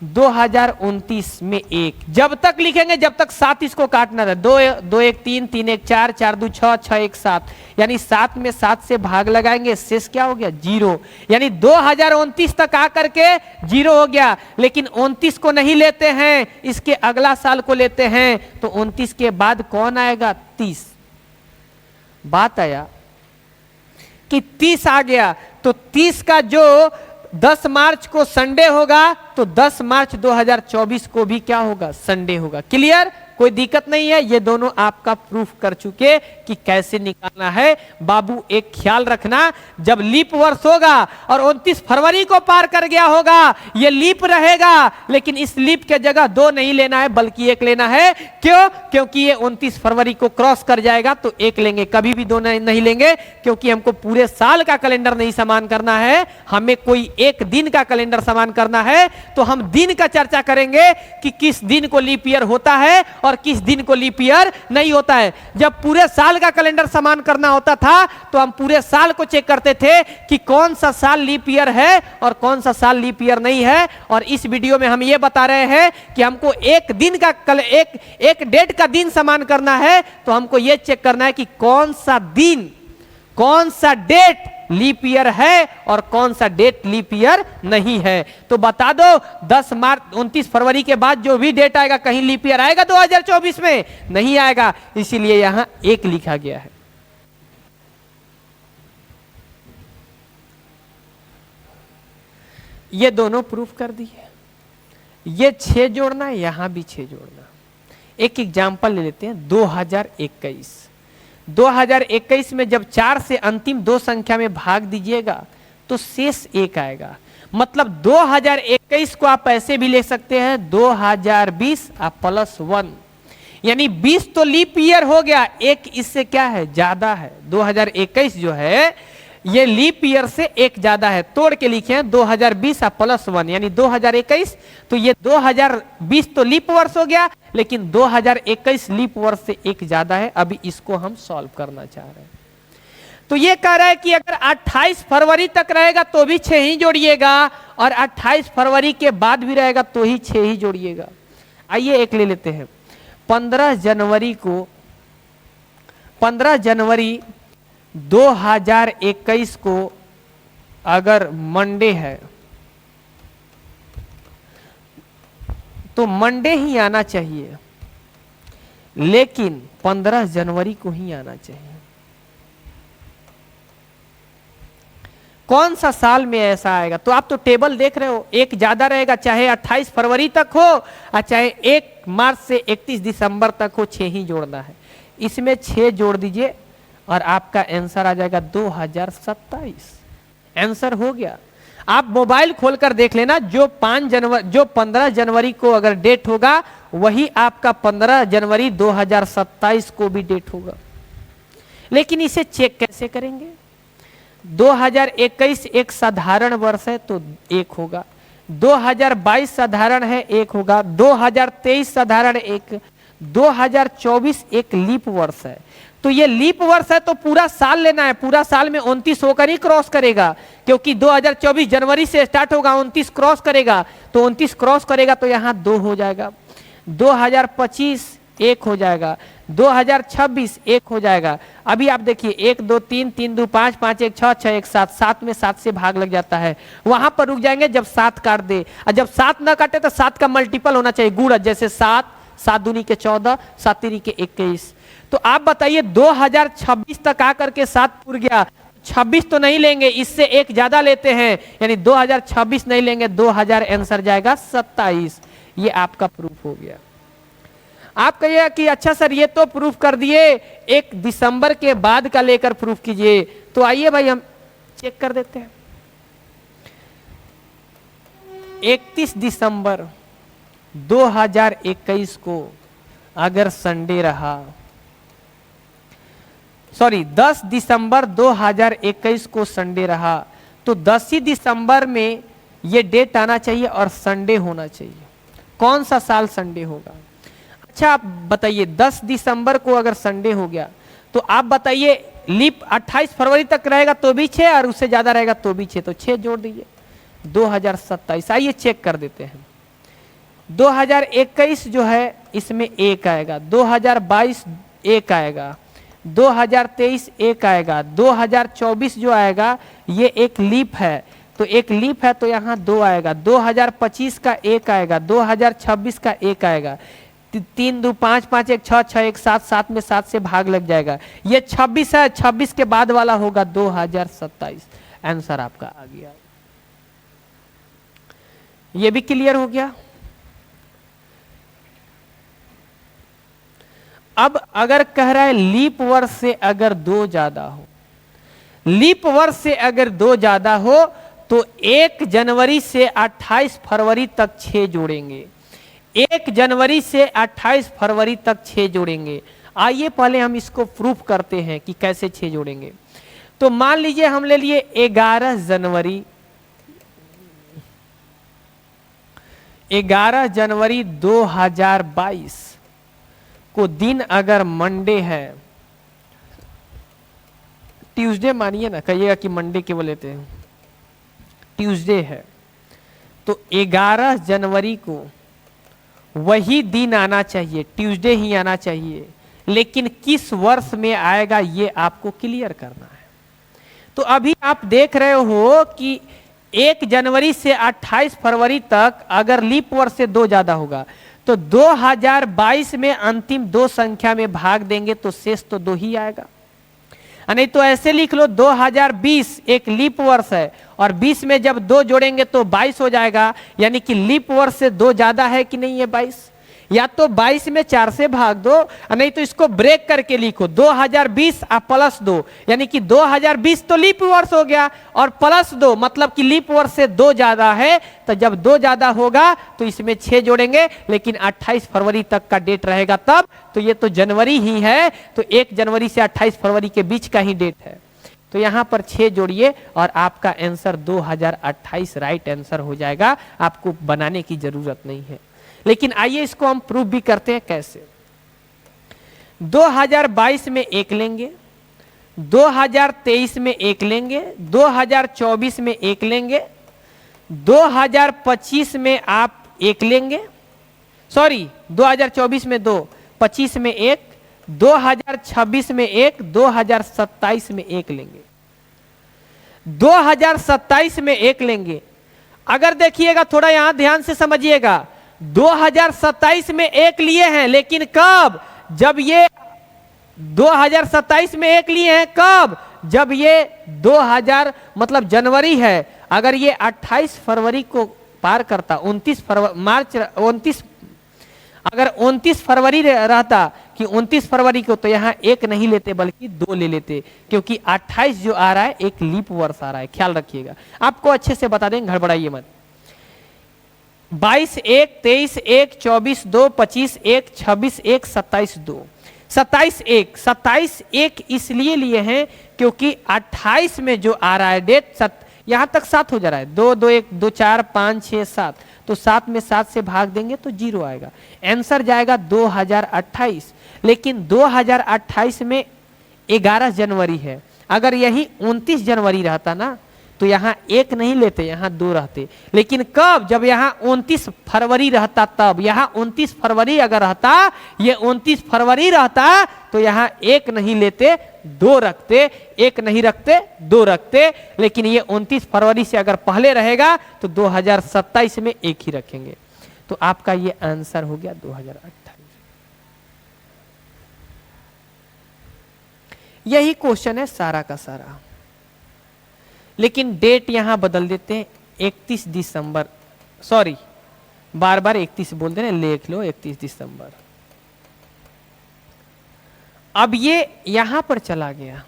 2029 में 1 जब तक लिखेंगे जब तक 7 इसको काटना था। 2 1 3 3 1 4 4 2 6 6 1 7, यानी 7 में 7 से भाग लगाएंगे, शेष क्या हो गया 0, यानी 2029 तक आकर के 0 हो गया। लेकिन 29 को नहीं लेते हैं, इसके अगला साल को लेते हैं, तो 29 के बाद कौन आएगा 30। बात आया कि 30 आ गया, तो 30 का जो 10 मार्च को संडे होगा तो 10 मार्च 2024 को भी क्या होगा संडे होगा। क्लियर? कोई दिक्कत नहीं है। ये दोनों आपका प्रूफ कर चुके कि कैसे निकालना है। बाबू एक ख्याल रखना, जब लीप वर्ष होगा और 29 फरवरी को पार कर गया होगा, ये लीप रहेगा, लेकिन इस लीप के जगह 2 नहीं लेना है बल्कि 1 लेना है। क्यों? क्योंकि ये 29 फरवरी को क्रॉस कर जाएगा तो 1 लेंगे, कभी भी 2 नहीं लेंगे, क्योंकि हमको पूरे साल का कैलेंडर नहीं समान करना है, हमें कोई एक दिन का कैलेंडर समान करना है। तो हम दिन का चर्चा करेंगे कि किस दिन को लीप ईयर होता है और किस दिन को लीप ईयर नहीं होता है। जब पूरे साल का कैलेंडर समान करना होता था तो हम पूरे साल को चेक करते थे कि कौन सा साल लीप ईयर है और कौन सा साल लीप ईयर नहीं है। और इस वीडियो में हम ये बता रहे हैं कि हमको एक दिन का एक डेट का दिन समान करना है, तो हमको ये चेक करना है कि कौन सा दिन, कौन सा डेट लीप ईयर है और कौन सा डेट लीप ईयर नहीं है। तो बता दो 29 फरवरी के बाद जो भी डेट आएगा, कहीं लीप ईयर आएगा 2024 में? नहीं आएगा, इसीलिए यहां 1 लिखा गया है। ये दोनों प्रूफ कर दिए। ये 6 जोड़ना, यहां भी 6 जोड़ना। एक एग्जाम्पल ले लेते हैं। 2021 में जब 4 से अंतिम 2 संख्या में भाग दीजिएगा तो शेष 1 आएगा। मतलब 2021 को आप ऐसे भी ले सकते हैं 2020 प्लस 1, यानी 20 तो लीप ईयर हो गया, 1 इससे क्या है, ज्यादा है। 2021 जो है ये लीप ईयर से 1 ज्यादा है। तोड़ के लिखे हैं 2020 प्लस 1 यानी 2021। तो ये 2020 तो लीप वर्ष हो गया, लेकिन 2021 लीप वर्ष से 1 ज्यादा है। अभी इसको हम सॉल्व करना चाह रहे हैं। तो ये कह रहा है कि अगर 28 फरवरी तक रहेगा तो भी 6 ही जोड़िएगा, और 28 फरवरी के बाद भी रहेगा तो ही 6 ही जोड़िएगा। आइए एक ले लेते हैं। 15 जनवरी 2021 को अगर मंडे है तो मंडे ही आना चाहिए, लेकिन 15 जनवरी को ही आना चाहिए। कौन सा साल में ऐसा आएगा? तो आप तो टेबल देख रहे हो, 1 ज्यादा रहेगा, चाहे 28 फरवरी तक हो और चाहे 1 मार्च से 31 दिसंबर तक हो, 6 ही जोड़ना है। इसमें 6 जोड़ दीजिए और आपका आंसर आ जाएगा 2027। आंसर हो गया। आप मोबाइल खोलकर देख लेना, जो 15 जनवरी को अगर डेट होगा वही आपका 15 जनवरी 2027 को भी डेट होगा। लेकिन इसे चेक कैसे करेंगे? 2021 एक साधारण वर्ष है तो 1 होगा, 2022 साधारण है 1 होगा, 2023 साधारण 1, 2024 एक लीप वर्ष है। तो ये लीप वर्ष है तो पूरा साल लेना है, पूरा साल में 29 होकर ही क्रॉस करेगा, क्योंकि 2024 जनवरी से स्टार्ट होगा, 29 क्रॉस करेगा, तो 29 क्रॉस करेगा तो यहाँ 2 हो जाएगा, 2025 1 हो जाएगा, 2026 1 हो जाएगा। अभी आप देखिए 1 2 3 3 2 5 5 1 6 6 1 7, 7 में 7 से भाग लग जाता है, वहां पर रुक जाएंगे जब 7 काट दे। और जब 7 ना काटे तो 7 का मल्टीपल होना चाहिए, गुणज, जैसे 7 7 दूनी के 14, 7 तीनी के 21। तो आप बताइए 2026 तक आकर के 7 पूर गया, 26 तो नहीं लेंगे, इससे 1 ज्यादा लेते हैं, यानी 2026 नहीं लेंगे, 2000 आंसर जाएगा 27। ये आपका प्रूफ हो गया। आप कहिए कि अच्छा सर ये तो प्रूफ कर दिए, 1 दिसंबर के बाद का लेकर प्रूफ कीजिए। तो आइए भाई हम चेक कर देते हैं। 31 दिसंबर 2021 को अगर संडे रहा, 10 दिसंबर 2021 को संडे रहा, तो 10 ही दिसंबर में ये डेट आना चाहिए और संडे होना चाहिए। कौन सा साल संडे होगा? अच्छा आप बताइए, 10 दिसंबर को अगर संडे हो गया तो आप बताइए लीप 28 फरवरी तक रहेगा तो भी 6 और उससे ज्यादा रहेगा तो भी 6, तो 6 जोड़ दीजिए, 2027। आइए चेक कर देते हैं। 2021 जो है इसमें 1 आएगा, 2022 1 आएगा, 2023 1 आएगा, 2024 जो आएगा ये एक लीप है, तो एक लीप है तो यहाँ 2 आएगा, 2025 का 1 आएगा, 2026 का 1 आएगा, 3 2 5 5 1 6 6 1 7, 7 में 7 से भाग लग जाएगा, ये 26 है, 26 के बाद वाला होगा 2027। आंसर आपका आ गया। ये भी क्लियर हो गया। अब अगर कह रहा है लीप वर्ष से अगर 2 ज्यादा हो, लीप वर्ष से अगर 2 ज्यादा हो तो 1 जनवरी से 28 फरवरी तक 6 जोड़ेंगे, 1 जनवरी से 28 फरवरी तक 6 जोड़ेंगे। आइए पहले हम इसको प्रूफ करते हैं कि कैसे 6 जोड़ेंगे। तो मान लीजिए हम ले लिए 11 जनवरी, 11 जनवरी 2022 को दिन अगर मंडे है, ट्यूसडे मानिए ना, कहिएगा कि मंडे केवल लेते हैं, ट्यूसडे है, तो 11 जनवरी को वही दिन आना चाहिए, ट्यूसडे ही आना चाहिए, लेकिन किस वर्ष में आएगा ये आपको क्लियर करना है। तो अभी आप देख रहे हो कि 1 जनवरी से 28 फरवरी तक अगर लीप वर्ष से 2 ज्यादा होगा तो 2022 में अंतिम 2 संख्या में भाग देंगे तो शेष तो 2 ही आएगा। नहीं तो ऐसे लिख लो 2020 एक लीप वर्ष है और 20 में जब 2 जोड़ेंगे तो 22 हो जाएगा, यानी कि लीप वर्ष से 2 ज्यादा है कि नहीं है 22। या तो 22 में 4 से भाग दो, नहीं तो इसको ब्रेक करके लिखो 2020 प्लस 2, यानी कि 2020 तो लीप वर्ष हो गया और प्लस 2 मतलब कि लीप वर्ष से 2 ज्यादा है। तो जब 2 ज्यादा होगा तो इसमें 6 जोड़ेंगे, लेकिन 28 फरवरी तक का डेट रहेगा तब, तो ये तो जनवरी ही है, तो 1 जनवरी से 28 फरवरी के बीच का ही डेट है। तो यहां पर 6 जोड़िए और आपका आंसर 2028 राइट आंसर हो जाएगा, आपको बनाने की जरूरत नहीं है। लेकिन आइए इसको हम प्रूफ भी करते हैं कैसे। 2022 में 1 लेंगे, 2023 में 1 लेंगे, 2024 में 1 लेंगे, 2025 में आप 1 लेंगे, सॉरी 2024 में 2, 25 में 1, 2026 में 1, 2027 में 1 लेंगे, 2027 में 1 लेंगे। अगर देखिएगा थोड़ा यहां ध्यान से समझिएगा, 2027 में 1 लिए हैं, लेकिन कब? जब ये 2027 में 1 लिए हैं कब? जब ये 2000 मतलब जनवरी है, अगर ये 28 फरवरी को पार करता, 29 फरवरी मार्च 29, अगर 29 फरवरी रहता कि 29 फरवरी को, तो यहां 1 नहीं लेते बल्कि 2 ले लेते, क्योंकि 28 जो आ रहा है एक लीप वर्ष आ रहा है, ख्याल रखिएगा। आपको अच्छे से बता देंगे, घड़बड़ाइए मत। 22 1, 23 1, 24 2, 25 1, 26 1, 27 2, 27 1, 27 1 इसलिए लिए हैं क्योंकि 28 में जो आ रहा है डेट, यहां तक 7 हो जा रहा है, 2 2 1 2 4 5 6 7, तो 7 में 7 से भाग देंगे तो 0 आएगा, आंसर जाएगा 2028। लेकिन 2028 में 11 जनवरी है, अगर यही 29 जनवरी रहता ना तो यहां 1 नहीं लेते, यहां 2 रहते। लेकिन कब? जब यहां 29 फरवरी रहता तब, यहां 29 फरवरी अगर रहता, ये 29 फरवरी रहता तो यहां 1 नहीं लेते 2 रखते, 1 नहीं रखते 2 रखते, लेकिन ये 29 फरवरी से अगर पहले रहेगा तो 2027 में 1 ही रखेंगे। तो आपका ये आंसर हो गया 2028। यही क्वेश्चन है सारा का सारा, लेकिन डेट यहां बदल देते हैं 31 दिसंबर, सॉरी बार बार 31 बोलते हैं, लिख लो 31 दिसंबर। अब ये यहां पर चला गया,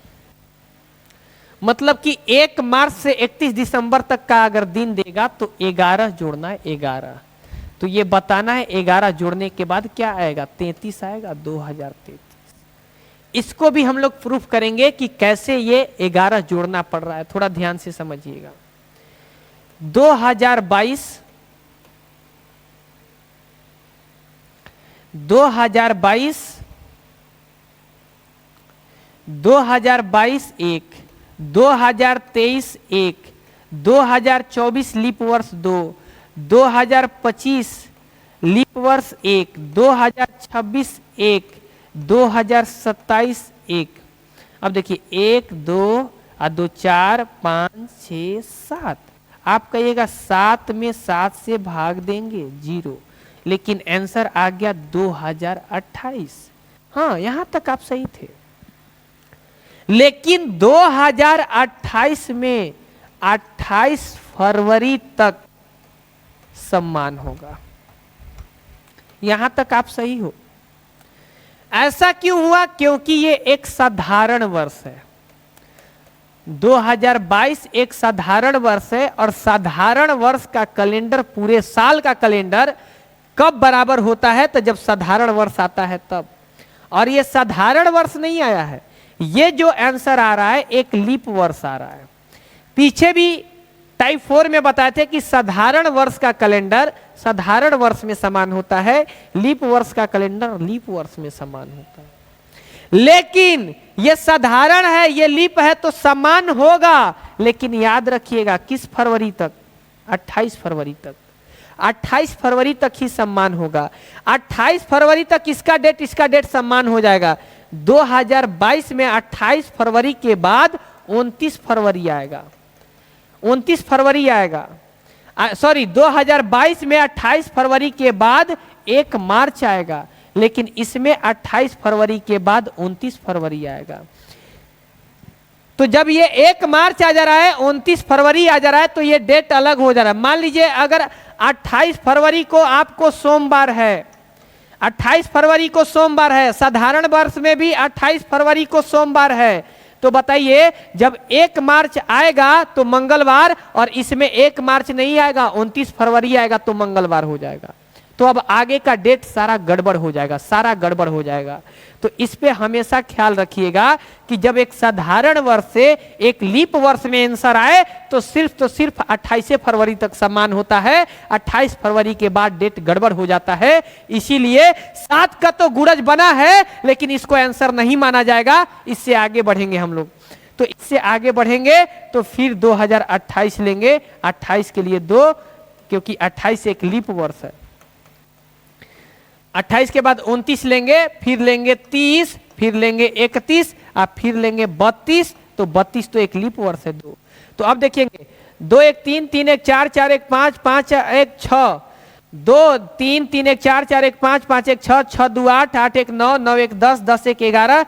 मतलब कि 1 मार्च से 31 दिसंबर तक का अगर दिन देगा तो 11 जोड़ना है, 11, तो ये बताना है 11 जोड़ने के बाद क्या आएगा, 33 आएगा, 2033। इसको भी हम लोग प्रूफ करेंगे कि कैसे ये 11 जोड़ना पड़ रहा है, थोड़ा ध्यान से समझिएगा। 2022 2022 2022 1, 2023 1, 2024 लीप वर्ष 2, 2025 लीप वर्ष 1, 2026 1, 2027 1। अब देखिए 1 2 और 2 4 5 6 7, आप कहिएगा 7 में 7 से भाग देंगे 0, लेकिन आंसर आ गया 2028। हाँ यहां तक आप सही थे, लेकिन 2028 में 28 फरवरी तक सम्मान होगा, यहां तक आप सही हो। ऐसा क्यों हुआ? क्योंकि ये एक साधारण वर्ष है। 2022 एक साधारण वर्ष है और साधारण वर्ष का कैलेंडर पूरे साल का कैलेंडर कब बराबर होता है? तो जब साधारण वर्ष आता है तब। और ये साधारण वर्ष नहीं आया है, ये जो आंसर आ रहा है एक लीप वर्ष आ रहा है। पीछे भी टाइप 4 में बताए थे कि साधारण वर्ष का कैलेंडर साधारण वर्ष में समान होता है, लीप वर्ष का कैलेंडर लीप वर्ष में समान होता है। लेकिन ये साधारण है, ये लीप है तो समान होगा, लेकिन याद रखिएगा किस फरवरी तक? 28 फरवरी तक। 28 फरवरी तक ही सम्मान होगा। 28 फरवरी तक इसका डेट सम्मान हो जाएगा। 2022 में 28 फरवरी के बाद 29 फरवरी आएगा। 29 फरवरी आएगा, सॉरी 2022 में 28 फरवरी के बाद 1 मार्च आएगा, लेकिन इसमें 28 फरवरी के बाद 29 फरवरी आएगा। तो जब ये 1 मार्च आ जा रहा है, 29 फरवरी आ जा रहा है, तो ये डेट अलग हो जा रहा है। मान लीजिए अगर 28 फरवरी को आपको सोमवार है, 28 फरवरी को सोमवार है, साधारण वर्ष में भी 28 फरवरी को सोमवार है, तो बताइए जब 1 मार्च आएगा तो मंगलवार, और इसमें 1 मार्च नहीं आएगा, 29 फरवरी आएगा तो मंगलवार हो जाएगा। तो अब आगे का डेट सारा गड़बड़ हो जाएगा, सारा गड़बड़ हो जाएगा। तो इस पे हमेशा ख्याल रखिएगा कि जब एक साधारण वर्ष से एक लीप वर्ष में आंसर आए तो सिर्फ 28 फरवरी तक समान होता है, 28 फरवरी के बाद डेट गड़बड़ हो जाता है। इसीलिए 7 का तो गुणज बना है, लेकिन इसको आंसर नहीं माना जाएगा। इससे आगे बढ़ेंगे हम लोग, तो इससे आगे बढ़ेंगे तो फिर 2028 लेंगे, 28 के लिए 2, क्योंकि 28 एक लीप वर्ष है। 28 के बाद 29 लेंगे, फिर लेंगे 30, फिर लेंगे 31 और फिर लेंगे 32, तो 32 तो एक लीप वर्ष है 2। तो अब देखेंगे 2 1 3 3 1 4 4 1 5 5 1 6, 2 3 3 1 4 4 1 5 5 1 6 6 2 8 8 1 9 9 1 10 10 1 11।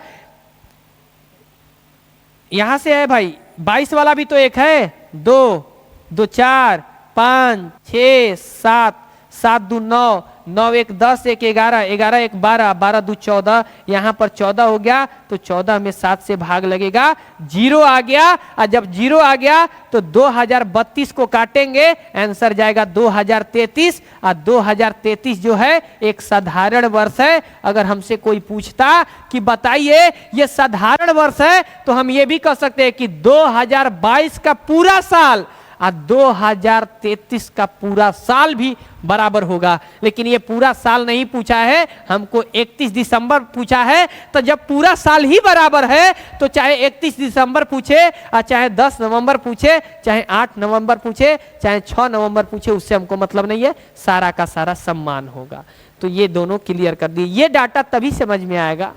यहां से है भाई 22 वाला भी तो एक है, 2 2 4 5 6 7 7 2 9 9 1 10 1 11 11 1 12 12 2 14, यहाँ पर 14 हो गया तो 14 में 7 से भाग लगेगा, 0 आ गया। और जब 0 आ गया तो 2032 को काटेंगे, आंसर जाएगा 2033। और 2033 जो है एक साधारण वर्ष है। अगर हमसे कोई पूछता कि बताइए ये साधारण वर्ष है, तो हम ये भी कह सकते हैं कि 2022 का पूरा साल और 2033 का पूरा साल भी बराबर होगा। लेकिन ये पूरा साल नहीं पूछा है, हमको 31 दिसंबर पूछा है। तो जब पूरा साल ही बराबर है तो चाहे 31 दिसंबर पूछे और चाहे 10 नवंबर पूछे, चाहे 8 नवंबर पूछे, चाहे 6 नवंबर पूछे, उससे हमको मतलब नहीं है, सारा का सारा सम्मान होगा। तो ये दोनों क्लियर कर दिए। ये डाटा तभी समझ में आएगा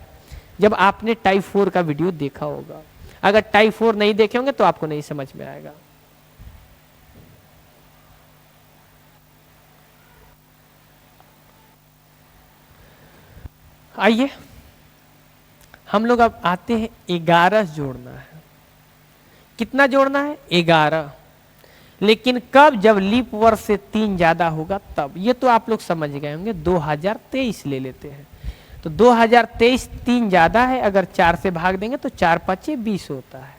जब आपने टाइप 4 का वीडियो देखा होगा। अगर टाइप 4 नहीं देखे होंगे तो आपको नहीं समझ में आएगा। आइए हम लोग अब आते हैं 11 जोड़ना है। कितना जोड़ना है? 11। लेकिन कब? जब लीप वर्ष से 3 ज्यादा होगा तब। ये तो आप लोग समझ गए होंगे। 2023 ले लेते हैं तो 2023 3 ज्यादा है, अगर 4 से भाग देंगे तो 4 5 20 होता है।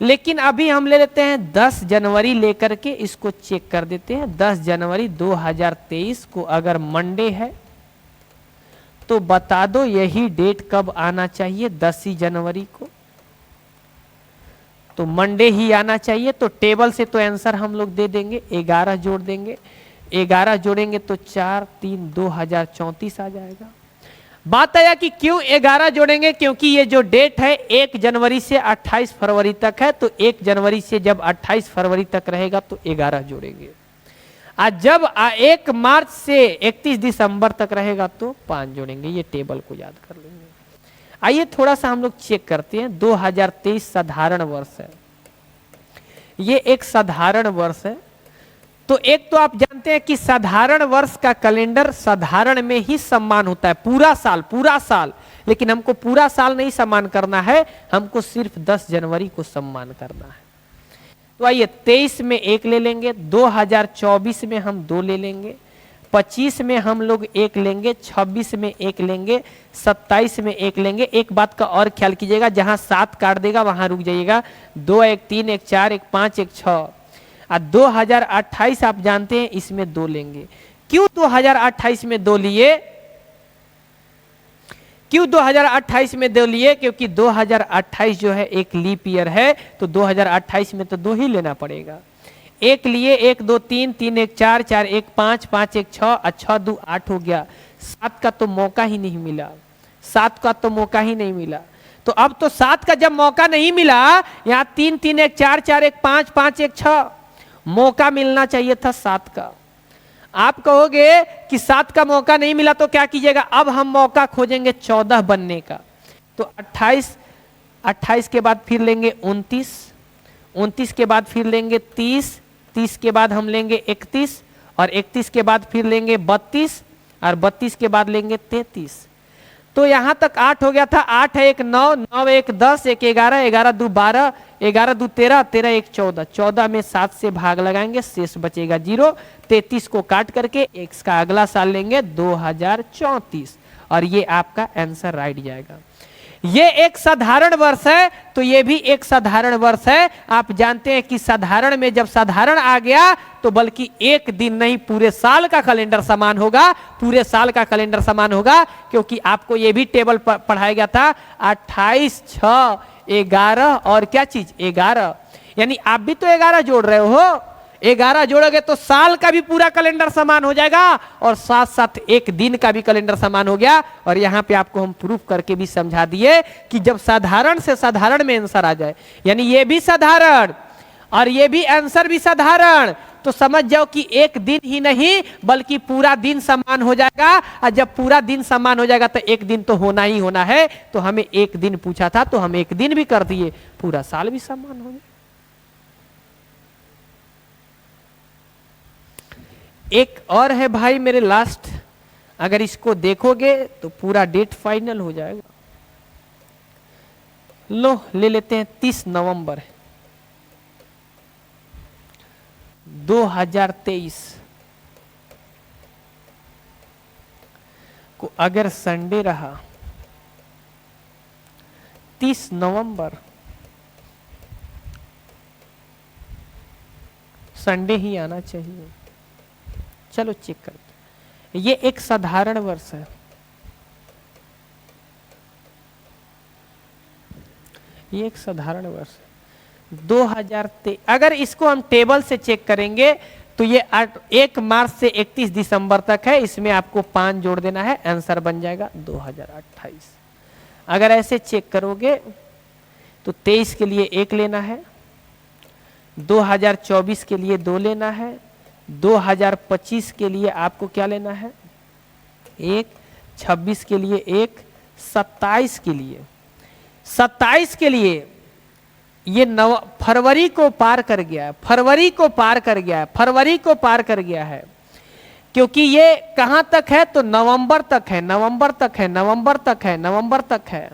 लेकिन अभी हम ले लेते हैं 10 जनवरी लेकर के इसको चेक कर देते हैं। 10 जनवरी 2023 को अगर मंडे है तो बता दो यही डेट कब आना चाहिए? 10 ही जनवरी को। तो मंडे ही आना चाहिए। तो टेबल से तो आंसर हम लोग दे देंगे, 11 जोड़ देंगे। 11 जोड़ेंगे तो 4 3 2034 आ जाएगा। बात आया कि क्यों 11 जोड़ेंगे? क्योंकि ये जो डेट है 1 जनवरी से 28 फरवरी तक है। तो 1 जनवरी से जब 28 फरवरी तक रहेगा तो 11 जोड़ेंगे। आज जब 1 मार्च से 31 दिसंबर तक रहेगा तो 5 जोड़ेंगे। ये टेबल को याद कर लेंगे। आइए थोड़ा सा हम लोग चेक करते हैं। 2023 साधारण वर्ष है, ये एक साधारण वर्ष है। तो एक तो आप जानते हैं कि साधारण वर्ष का कैलेंडर साधारण में ही सम्मान होता है, पूरा साल। लेकिन हमको पूरा साल नहीं सम्मान करना है, हमको सिर्फ 10 जनवरी को सम्मान करना है। तो आइए 23 में 1 ले लेंगे, 2024 में हम 2 ले लेंगे, 25 में हम लोग एक लेंगे, 26 में एक लेंगे, 27 में एक लेंगे। एक बात का और ख्याल कीजिएगा, जहां 7 काट देगा वहां रुक जाइएगा। 2 1 3 1 4 1 5 1 6 और 2028 आप जानते हैं इसमें 2 लेंगे। क्यों 2028 में 2 लिए? क्यों 2028 में 2 लिए? क्योंकि 2028 जो है एक लीप ईयर है, तो 2028 में तो 2 ही लेना पड़ेगा। एक लिए, 1 2 3 3 1 4 4 1 5 5 1 6 और 6 2 8 हो गया। 7 का तो मौका ही नहीं मिला, 7 का तो मौका ही नहीं मिला। तो अब तो 7 का जब मौका नहीं मिला, यहाँ 3 3 1 4 4 1 5 5 1 6 मौका मिलना चाहिए था 7 का। आप कहोगे कि 7 का मौका नहीं मिला तो क्या कीजिएगा? अब हम मौका खोजेंगे 14 बनने का। तो 28 के बाद फिर लेंगे 29 के बाद फिर लेंगे 30 के बाद हम लेंगे 31 और 31 के बाद फिर लेंगे 32 और 32 के बाद लेंगे 33। तो यहां तक 8 हो गया था। 8 है 1 9, 9 1 10, 1 11, 11 2 12, 11 2 13, 13 1 14। 14 में 7 से भाग लगाएंगे, शेष बचेगा 0। 33 को काट करके x का अगला साल लेंगे 2034 और ये आपका आंसर राइट जाएगा। ये एक साधारण वर्ष है, तो ये भी एक साधारण वर्ष है। आप जानते हैं कि साधारण में जब साधारण आ गया तो बल्कि एक दिन नहीं पूरे साल का कैलेंडर समान होगा, पूरे साल का कैलेंडर समान होगा। क्योंकि आपको ये भी टेबल पढ़ाया गया था 28 6 11 और क्या चीज 11, यानी आप भी तो 11 जोड़ रहे हो। 11 जोड़ोगे तो साल का भी पूरा कैलेंडर समान हो जाएगा और साथ साथ एक दिन का भी कैलेंडर समान हो गया। और यहां पे आपको हम प्रूफ करके भी समझा दिए कि जब साधारण से साधारण में आंसर आ जाए, यानी ये भी साधारण और ये भी आंसर भी साधारण, तो समझ जाओ कि एक दिन ही नहीं बल्कि पूरा दिन समान हो जाएगा। और जब पूरा दिन समान हो जाएगा तो एक दिन तो होना ही होना है। तो हमें एक दिन पूछा था तो हम एक दिन भी कर दिए, पूरा साल भी समान हो जाए। एक और है भाई मेरे लास्ट, अगर इसको देखोगे तो पूरा डेट फाइनल हो जाएगा। लो ले लेते हैं 30 नवंबर 2023 को अगर संडे रहा, 30 नवंबर संडे ही आना चाहिए। चलो चेक करते। ये एक साधारण वर्ष है, ये एक साधारण वर्ष है 2023। अगर इसको हम टेबल से चेक करेंगे तो ये 1 मार्च से 31 दिसंबर तक है। इसमें आपको 5 जोड़ देना है, आंसर बन जाएगा 2028। अगर ऐसे चेक करोगे तो 23 के लिए 1 लेना है, 2024 के लिए 2 लेना है, 2025 के लिए आपको क्या लेना है 1, 26 के लिए 1, 27 के लिए 27 के लिए ये फरवरी को पार कर गया है, फरवरी को पार कर गया है, फरवरी को पार कर गया है। क्योंकि ये कहां तक है तो नवंबर तक है, नवंबर तक है, नवंबर तक है, नवंबर तक है।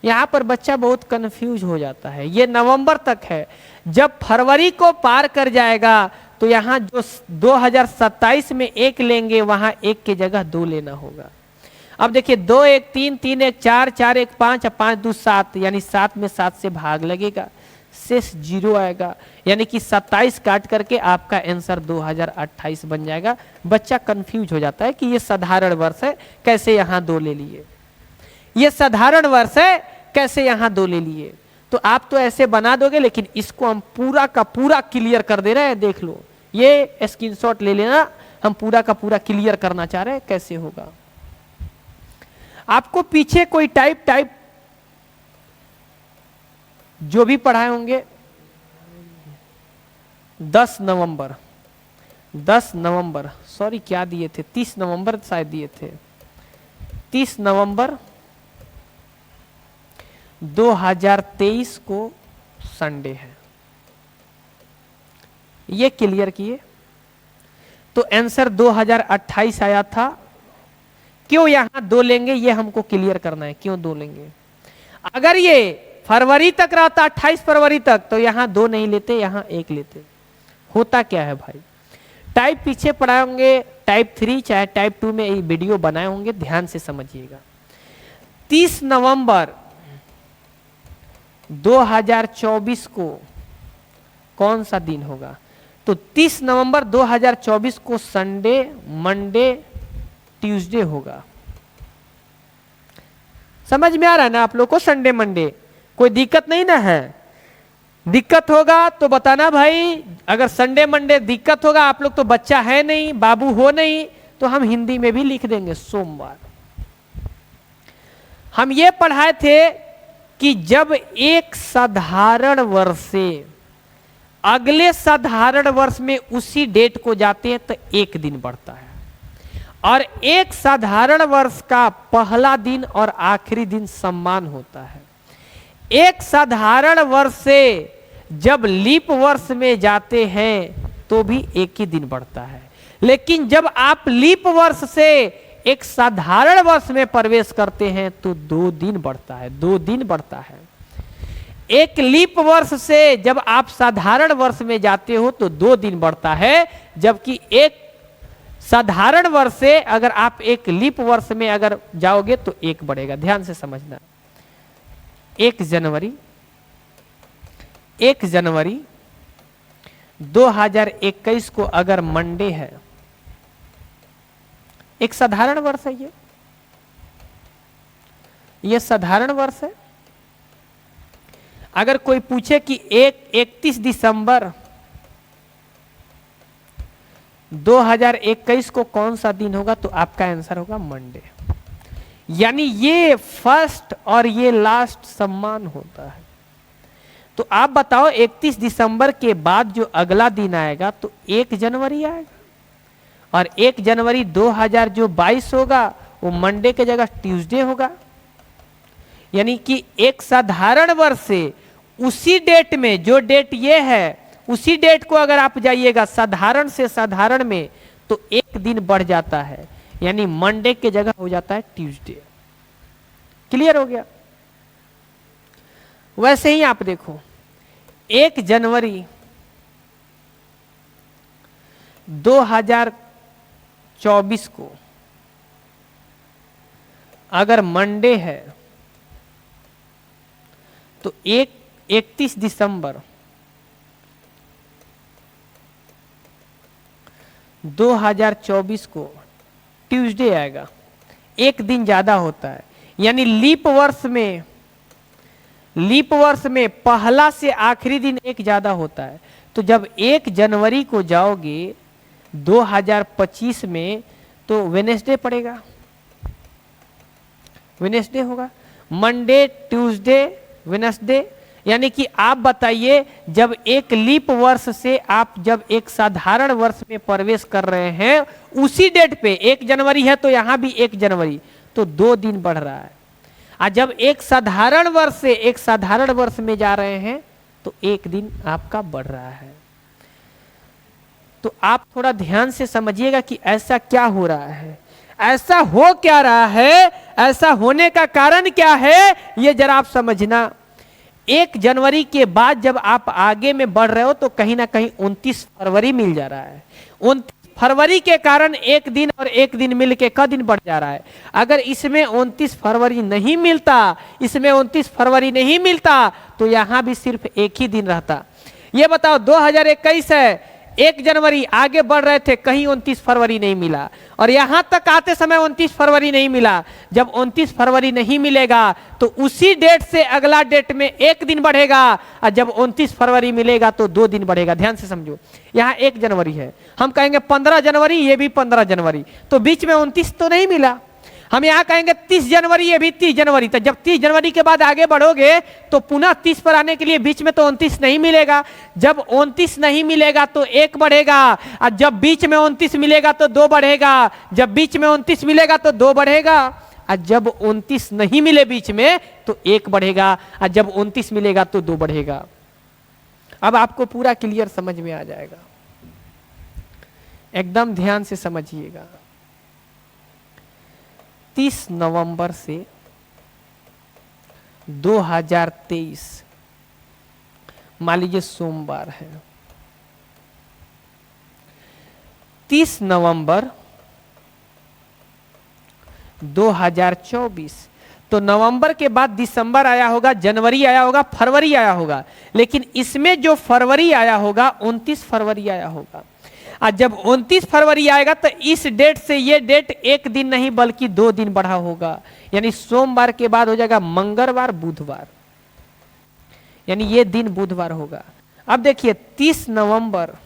यहां पर बच्चा बहुत कंफ्यूज हो जाता है। ये नवंबर तक है, जब फरवरी को पार कर जाएगा तो यहां जो 2027 में 1 लेंगे वहां 1 की जगह 2 लेना होगा। अब देखिए 2 1 3 3 1 4 4 1 5 5 2 7, यानी 7 में 7 से भाग लगेगा, शेष 0 आएगा। यानी कि 27 काट करके आपका आंसर 2028 बन जाएगा। बच्चा कंफ्यूज हो जाता है कि ये साधारण वर्ष है कैसे यहां 2 ले लिए, ये साधारण वर्ष है कैसे यहां 2 ले लिए। तो आप तो ऐसे बना दोगे, लेकिन इसको हम पूरा का पूरा क्लियर कर दे रहे हैं। देख लो, ये स्क्रीनशॉट ले लेना, हम पूरा का पूरा क्लियर करना चाह रहे हैं कैसे होगा। आपको पीछे कोई टाइप जो भी पढ़ाए होंगे 10 नवंबर सॉरी क्या दिए थे 30 नवंबर शायद दिए थे। 30 नवंबर 2023 को संडे है, ये क्लियर किए तो आंसर 2028 आया था। क्यों यहां 2 लेंगे ये हमको क्लियर करना है, क्यों 2 लेंगे। अगर ये फरवरी तक रहता 28 फरवरी तक तो यहां 2 नहीं लेते, यहां 1 लेते। होता क्या है भाई, टाइप पीछे पढ़ाए होंगे, टाइप 3 चाहे टाइप 2 में ये वीडियो बनाए होंगे, ध्यान से समझिएगा। 30 नवंबर 2024 को कौन सा दिन होगा? तो 30 नवंबर 2024 को संडे, मंडे, ट्यूसडे होगा। समझ में आ रहा है ना आप लोग को? संडे मंडे कोई दिक्कत नहीं ना है? दिक्कत होगा तो बताना भाई। अगर संडे मंडे दिक्कत होगा, आप लोग तो बच्चा है नहीं, बाबू हो नहीं, तो हम हिंदी में भी लिख देंगे सोमवार। हम ये पढ़ाए थे कि जब एक साधारण वर्ष से अगले साधारण वर्ष में उसी डेट को जाते हैं तो एक दिन बढ़ता है, और एक साधारण वर्ष का पहला दिन और आखिरी दिन समान होता है। एक साधारण वर्ष से जब लीप वर्ष में जाते हैं तो भी एक ही दिन बढ़ता है, लेकिन जब आप लीप वर्ष से एक साधारण वर्ष में प्रवेश करते हैं तो 2 दिन बढ़ता है, 2 दिन बढ़ता है। एक लीप वर्ष से जब आप साधारण वर्ष में जाते हो तो 2 दिन बढ़ता है, जबकि एक साधारण वर्ष से अगर आप एक लीप वर्ष में अगर जाओगे तो 1 बढ़ेगा। ध्यान से समझना। 1 जनवरी 2021 को अगर मंडे है, एक साधारण वर्ष है, ये साधारण वर्ष है। अगर कोई पूछे कि 31 दिसंबर 2021 को कौन सा दिन होगा, तो आपका आंसर होगा मंडे। यानी ये फर्स्ट और ये लास्ट समान होता है। तो आप बताओ 31 दिसंबर के बाद जो अगला दिन आएगा तो 1 जनवरी आएगा, और 1 जनवरी 2022 होगा वो मंडे के जगह ट्यूसडे होगा। यानी कि एक साधारण वर्ष से उसी डेट में, जो डेट ये है, उसी डेट को अगर आप जाइएगा साधारण से साधारण में तो 1 दिन बढ़ जाता है, यानी मंडे के जगह हो जाता है ट्यूसडे। क्लियर हो गया? वैसे ही आप देखो 1 जनवरी 2024 को अगर मंडे है तो 31 दिसंबर 2024 को ट्यूसडे आएगा। 1 दिन ज्यादा होता है, यानी लीप वर्ष में पहला से आखिरी दिन 1 ज्यादा होता है। तो जब 1 जनवरी को जाओगे 2025 में तो वेडनेसडे पड़ेगा, वेडनेसडे होगा। Monday, Tuesday, Wednesday. यानी कि आप बताइए, जब एक लीप वर्ष से आप जब एक साधारण वर्ष में प्रवेश कर रहे हैं, उसी डेट पे 1 जनवरी है तो यहां भी 1 जनवरी, तो 2 दिन बढ़ रहा है। और जब एक साधारण वर्ष से एक साधारण वर्ष में जा रहे हैं तो 1 दिन आपका बढ़ रहा है। तो आप थोड़ा ध्यान से समझिएगा कि ऐसा क्या हो रहा है, ऐसा हो क्या रहा है, ऐसा होने का कारण क्या है, ये जरा आप समझना। 1 जनवरी के बाद जब आप आगे में बढ़ रहे हो तो कहीं ना कहीं 29 फरवरी मिल जा रहा है। 29 फरवरी के कारण 1 दिन और 1 दिन मिलके क दिन बढ़ जा रहा है। अगर इसमें 29 फरवरी नहीं मिलता, इसमें 29 फरवरी नहीं मिलता तो यहां भी सिर्फ 1 ही दिन रहता। ये बताओ 2021 है, 1 जनवरी आगे बढ़ रहे थे, कहीं 29 फरवरी नहीं मिला, और यहां तक आते समय 29 फरवरी नहीं मिला। जब 29 फरवरी नहीं मिलेगा तो उसी डेट से अगला डेट में 1 दिन बढ़ेगा, और जब 29 फरवरी मिलेगा तो 2 दिन बढ़ेगा। ध्यान से समझो, यहां 1 जनवरी है, हम कहेंगे 15 जनवरी, ये भी 15 जनवरी, तो बीच में 29 तो नहीं मिला। हम यहाँ कहेंगे 30 जनवरी, ये भी 30 जनवरी, तो जब 30 जनवरी के बाद आगे बढ़ोगे तो पुनः 30 पर आने के लिए बीच में तो 29 नहीं मिलेगा। जब 29 नहीं मिलेगा तो 1 बढ़ेगा, और जब बीच में 29 मिलेगा तो 2 बढ़ेगा, जब बीच में 29 मिलेगा तो 2 बढ़ेगा, और जब 29 नहीं मिले बीच में तो 1 बढ़ेगा, और जब 29 मिलेगा तो 2 बढ़ेगा। अब आपको पूरा क्लियर समझ में आ जाएगा, एकदम ध्यान से समझिएगा। 30 नवंबर से 2023 मान लीजिए सोमवार है, 30 नवंबर 2024। तो नवंबर के बाद दिसंबर आया होगा, जनवरी आया होगा, फरवरी आया होगा, लेकिन इसमें जो फरवरी आया होगा 29 फरवरी आया होगा। और जब 29 फरवरी आएगा तो इस डेट से ये डेट एक दिन नहीं बल्कि 2 दिन बढ़ा होगा, यानी सोमवार के बाद हो जाएगा मंगलवार बुधवार, यानी ये दिन बुधवार होगा। अब देखिए 30 नवंबर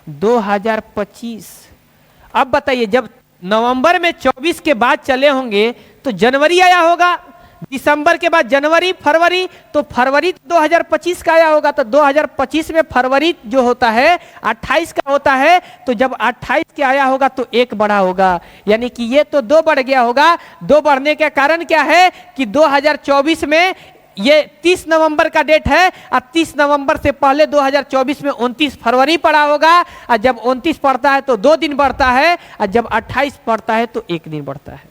2025। अब बताइए जब नवंबर में 24 के बाद चले होंगे तो जनवरी आया होगा, दिसंबर के बाद जनवरी, फरवरी, तो फरवरी 2025 का आया होगा। तो 2025 में फरवरी जो होता है 28 का होता है, तो जब 28 के आया होगा तो 1 बढ़ा होगा, यानी कि ये तो 2 बढ़ गया होगा। 2 बढ़ने का कारण क्या है कि 2024 में ये 30 नवंबर का डेट है, और 30 नवंबर से पहले 2024 में 29 फरवरी पड़ा होगा, और जब 29 पड़ता है तो 2 दिन बढ़ता है, और जब 28 पड़ता है तो 1 दिन बढ़ता है।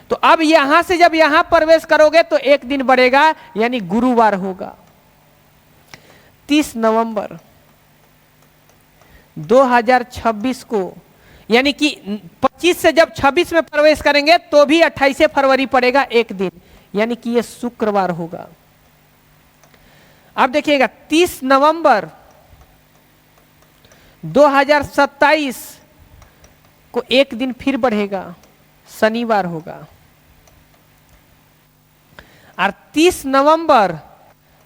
तो अब यहां से जब यहां प्रवेश करोगे तो 1 दिन बढ़ेगा, यानी गुरुवार होगा 30 नवंबर 2026 को, यानी कि 25 से जब 26 में प्रवेश करेंगे तो भी 28 फरवरी पड़ेगा 1 दिन, यानी कि यह शुक्रवार होगा। अब देखिएगा 30 नवंबर 2027 को 1 दिन फिर बढ़ेगा, शनिवार होगा। और 30 नवंबर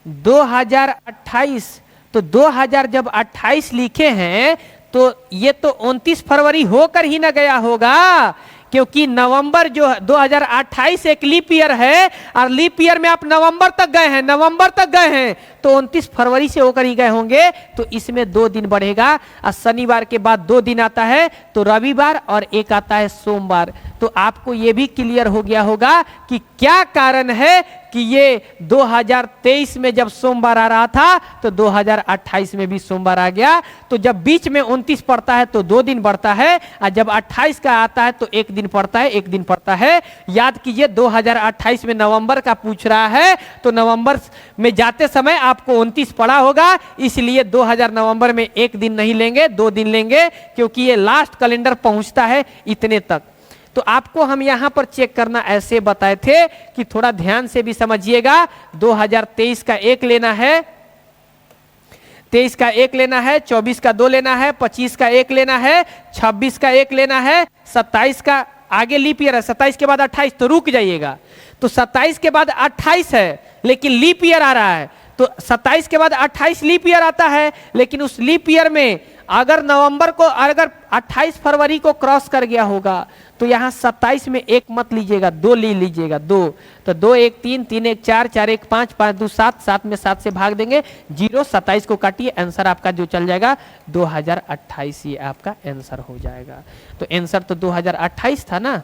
2028, तो 2000 जब 28 लिखे हैं तो ये तो 29 फरवरी होकर ही ना गया होगा, क्योंकि नवंबर जो 2028 एक लीप ईयर है, और लीप ईयर में आप नवंबर तक गए हैं, नवंबर तक गए हैं, तो 29 फरवरी से होकर ही गए होंगे, तो इसमें 2 दिन बढ़ेगा। और शनिवार के बाद 2 दिन आता है तो रविवार, और 1 आता है सोमवार। तो आपको यह भी क्लियर हो गया होगा कि क्या कारण है कि ये 2023 में जब सोमवार आ रहा था तो 2028 में भी सोमवार आ गया। तो जब बीच में 29 पड़ता है तो 2 दिन बढ़ता है, और जब 28 का आता है तो 1 दिन पड़ता है, 1 दिन पड़ता है। याद कीजिए 2028 में नवंबर का पूछ रहा है, तो नवंबर में जाते समय आपको 29 पड़ा होगा, इसलिए 2000 नवंबर में 1 दिन नहीं लेंगे, 2 दिन लेंगे, क्योंकि ये लास्ट कैलेंडर पहुंचता है इतने तक। तो आपको हम यहां पर चेक करना ऐसे बताए थे कि थोड़ा ध्यान से भी समझिएगा। 2023 का 1 लेना है, 23 का 1 लेना है, 24 का 2 लेना है, 25 का 1 लेना है, 26 का 1 लेना है, 27 का आगे लीप ईयर है, 27 के बाद 28, तो रुक जाइएगा। तो 27 के बाद 28 है, लेकिन लीप ईयर आ रहा है, तो 27 के बाद 28 लीप ईयर आता है, लेकिन उस लीप ईयर में अगर नवंबर को, अगर 28 फरवरी को क्रॉस कर गया होगा तो यहां 27 में 1 मत लीजिएगा, 2 ले लीजिएगा, 2। तो 2 1 3, 3 1 4, 4 1 5, 5 2 7, 7 में 7 से भाग देंगे, 0, 27 को काटिए, आंसर आपका जो चल जाएगा 2028, ये आपका आंसर हो जाएगा। तो आंसर तो 2028 था ना,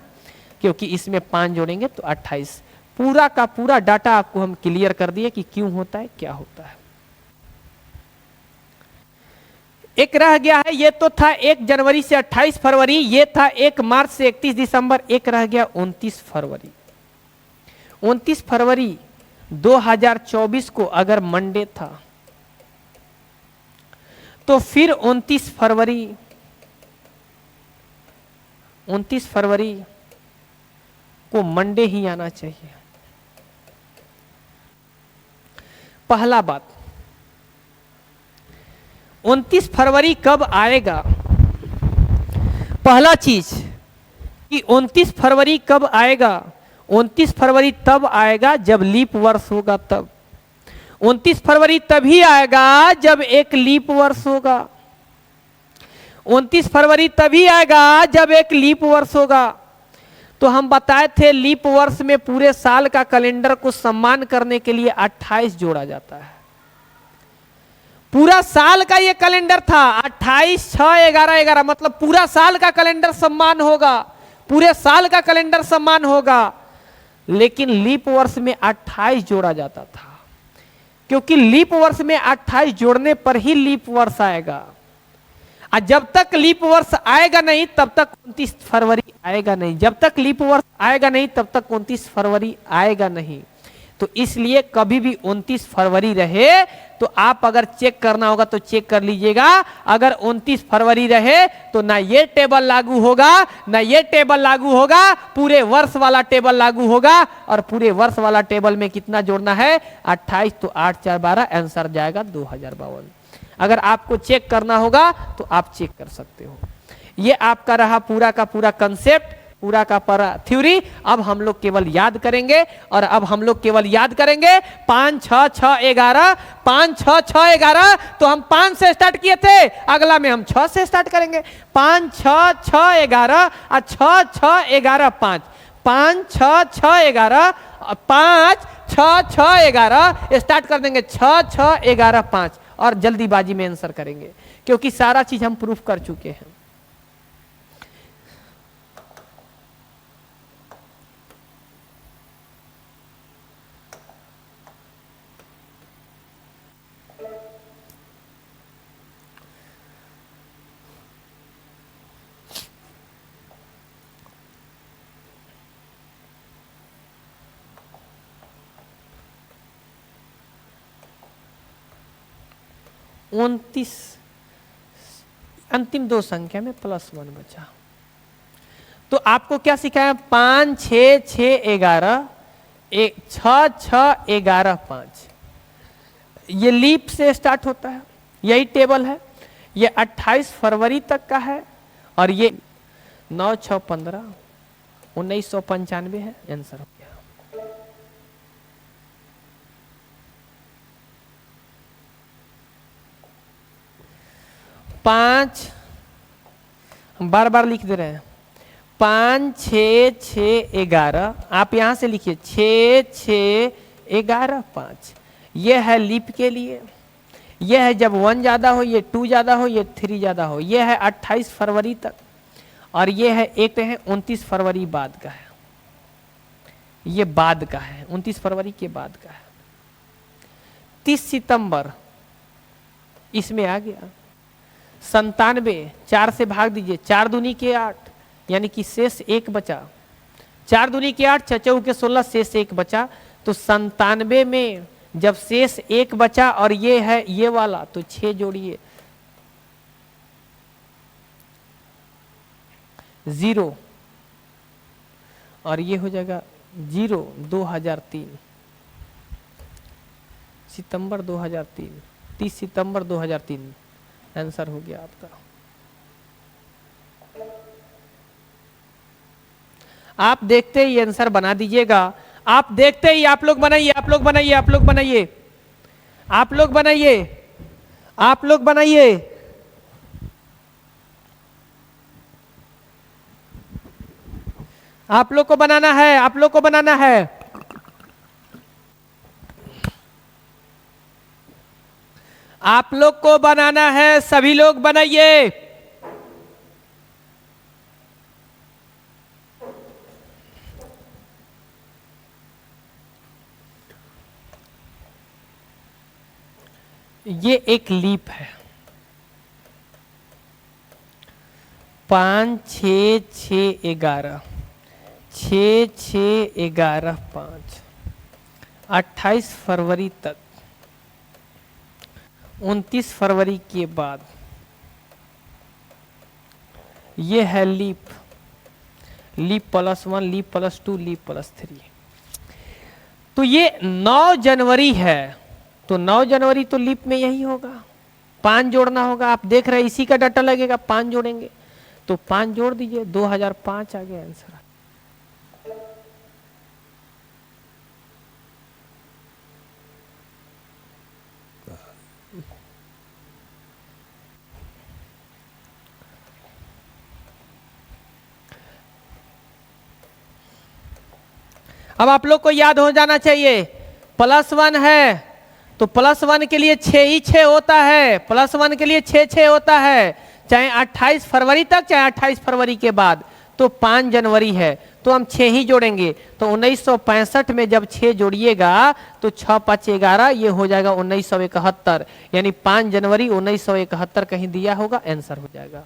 क्योंकि इसमें 5 जोड़ेंगे तो 28। पूरा का पूरा डाटा आपको हम क्लियर कर दिए कि क्यों होता है, क्या होता है। एक रह गया है, ये तो था 1 जनवरी से 28 फरवरी, ये था 1 मार्च से 31 दिसंबर, एक रह गया 29 फरवरी। 29 फरवरी 2024 को अगर मंडे था तो फिर 29 फरवरी को मंडे ही आना चाहिए। पहला बात, 29 फरवरी कब आएगा? पहला चीज कि 29 फरवरी कब आएगा? 29 फरवरी तब आएगा जब लीप वर्ष होगा, तब 29 फरवरी तभी आएगा जब एक लीप वर्ष होगा। 29 फरवरी तभी आएगा जब एक लीप वर्ष होगा। तो हम बताए थे लीप वर्ष में पूरे साल का कैलेंडर को सम्मान करने के लिए 28 जोड़ा जाता है। पूरा साल का ये कैलेंडर था, 28 6 11 11, मतलब पूरा साल का कैलेंडर सम्मान होगा, पूरे साल का कैलेंडर सम्मान होगा। लेकिन लीप वर्ष में 28 जोड़ा जाता था, क्योंकि लीप वर्ष में 28 जोड़ने पर ही लीप वर्ष आएगा। और जब तक लीप वर्ष आएगा नहीं तब तक 29 फरवरी आएगा नहीं, जब तक लीप वर्ष आएगा नहीं तब तक 29 फरवरी आएगा नहीं। तो इसलिए कभी भी 29 फरवरी रहे तो आप अगर चेक करना होगा तो चेक कर लीजिएगा। अगर 29 फरवरी रहे तो ना ये टेबल लागू होगा ना ये टेबल लागू होगा, पूरे वर्ष वाला टेबल लागू होगा। और पूरे वर्ष वाला टेबल में कितना जोड़ना है? 28, तो 8 4 12, आंसर जाएगा 2052। अगर आपको चेक करना होगा तो आप चेक कर सकते हो। ये आपका रहा पूरा का पूरा कंसेप्ट, पूरा का पूरा थ्योरी। अब हम लोग केवल याद करेंगे, और अब हम लोग केवल याद करेंगे 5 6 6 11, 5 6 6 11। तो हम 5 से स्टार्ट किए थे, अगला में हम 6 से स्टार्ट करेंगे। 5 6 6 11 और 6 6 11 5, 5 6 6 11, 5 6 6 11 स्टार्ट कर देंगे। 6 6 11 5 और जल्दीबाजी में आंसर करेंगे, क्योंकि सारा चीज हम प्रूफ कर चुके हैं। उनतीस अंतिम दो संख्या में +1 बचा। तो आपको क्या सिखाया? 5 6 6 11, 6 6 11 5। ये लीप से स्टार्ट होता है, यही टेबल है। ये 28 फरवरी तक का है, और ये 9 6 15 1995 है। आंसर हो गया। 5 हम बार बार लिख दे रहे हैं। 5 6 6 11, आप यहां से लिखिए 6 6 11 5। ये है लीप के लिए। यह है जब 1 ज्यादा हो, ये 2 ज्यादा हो, ये 3 ज्यादा हो। यह है 28 फरवरी तक, और ये है एक है 29 फरवरी बाद का है। ये बाद का है, 29 फरवरी के बाद का है। 30 सितंबर इसमें आ गया। 97, 4 से भाग दीजिए, 4 दूनी के 8, यानी कि शेष 1 बचा। 4 दूनी के 8, 6 चौके 16, शेष 1 बचा। तो 97 में जब शेष 1 बचा और ये है ये वाला, तो 6 जोड़िए, 0, और ये हो जाएगा 0। 2003 सितंबर 2003, 30 सितंबर 2003 आंसर हो गया आपका। आप देखते ही आंसर बना दीजिएगा। आप देखते ही आप लोग बनाइए, आप लोग बनाइए, आप लोग बनाइए, आप लोग बनाइए, आप लोग बनाइए। आप लोग को बनाना है, आप लोग को बनाना है। आप लोग को बनाना है, सभी लोग बनाइए। ये एक लीप है। 5 6 6 11, 6 6 11 5, 28 फरवरी तक, 29 फरवरी के बाद। ये है लीप, लीप +1, लीप +2, लीप +3। तो ये 9 जनवरी है, तो 9 जनवरी तो लीप में यही होगा। 5 जोड़ना होगा, आप देख रहे हैं इसी का डाटा लगेगा। 5 जोड़ेंगे तो 5 जोड़ दीजिए, 2005 आ गया आंसर। अब आप लोग को याद हो जाना चाहिए, +1 है तो +1 के लिए 6 ही 6 होता है। +1 के लिए 6 6 होता है, चाहे 28 फरवरी तक, चाहे 28 फरवरी के बाद। तो 5 जनवरी है तो हम 6 ही जोड़ेंगे। तो 1965 में जब 6 जोड़िएगा तो 6 5 11, ये हो जाएगा 1971। यानी 5 जनवरी 1971 कहीं दिया होगा, आंसर हो जाएगा।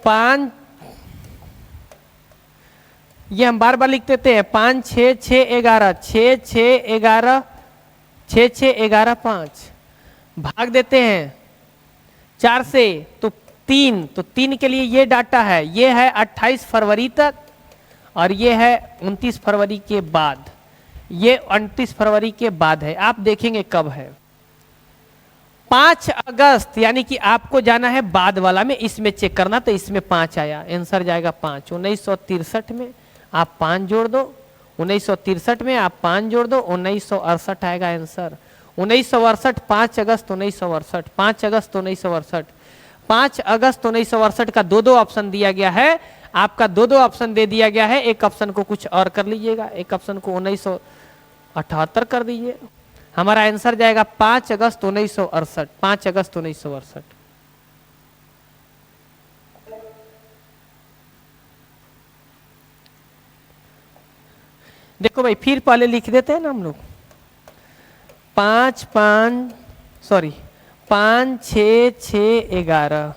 5, ये हम बार बार लिख देते हैं, 5 6 6 11, 6 6 11, 6 6 11 5, भाग देते हैं 4 से तो 3, तो 3 के लिए ये डाटा है, ये है 28 फरवरी तक और ये है 29 फरवरी के बाद, ये 29 फरवरी के बाद है। आप देखेंगे कब है, 5 अगस्त, यानी कि आपको जाना है बाद वाला में, इसमें चेक करना, तो इसमें 5 आया, आंसर जाएगा 5। 1963 में आप 5 जोड़ दो, 1963 में आप 5 जोड़ दो, 1968 आएगा आंसर। 1968, 5 अगस्त 1968, 5 अगस्त 1968, 5 अगस्त 1968 का 2-2 ऑप्शन दिया गया है, आपका 2-2 ऑप्शन दे दिया गया है, एक ऑप्शन को कुछ और कर लीजिएगा, एक ऑप्शन को 1978 कर दीजिए, हमारा आंसर जाएगा 5 अगस्त 1968, 5 अगस्त 1968। देखो भाई, फिर पहले लिख देते हैं ना हम लोग, 5 6 6 11,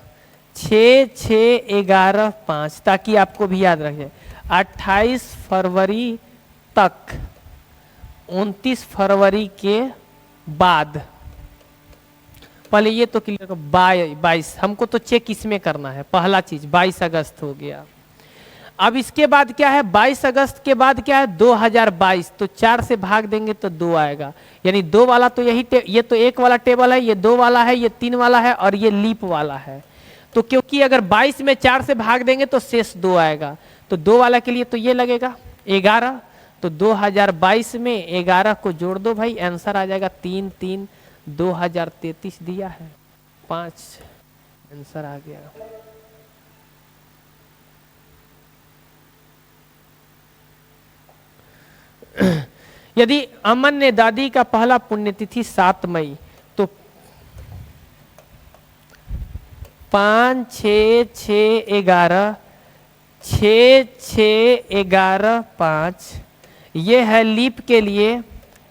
6 6 11 5, ताकि आपको भी याद रखे, 28 फरवरी तक, 29 फरवरी के बाद, पहले ये तो क्लियर करो, 22, हमको तो चेक इसमें करना है, पहला चीज 22 अगस्त हो गया। अब इसके बाद क्या है, 22 अगस्त के बाद क्या है, 2022, तो 4 से भाग देंगे तो 2 आएगा, यानी 2 वाला तो यही, ये तो 1 वाला टेबल है, ये 2 वाला है, ये 3 वाला है और ये लीप वाला है। तो क्योंकि अगर 22 में 4 से भाग देंगे तो शेष 2 आएगा, तो 2 वाला के लिए तो ये लगेगा 11, तो 2022 में 11 को जोड़ दो भाई, आंसर आ जाएगा 3 3, 2033 दिया है, 5 आंसर आ गया। यदि अमन ने दादी का पहला पुण्यतिथि 7 मई, तो 5 6 6 11, 6 6 11 5, ये है लीप के लिए,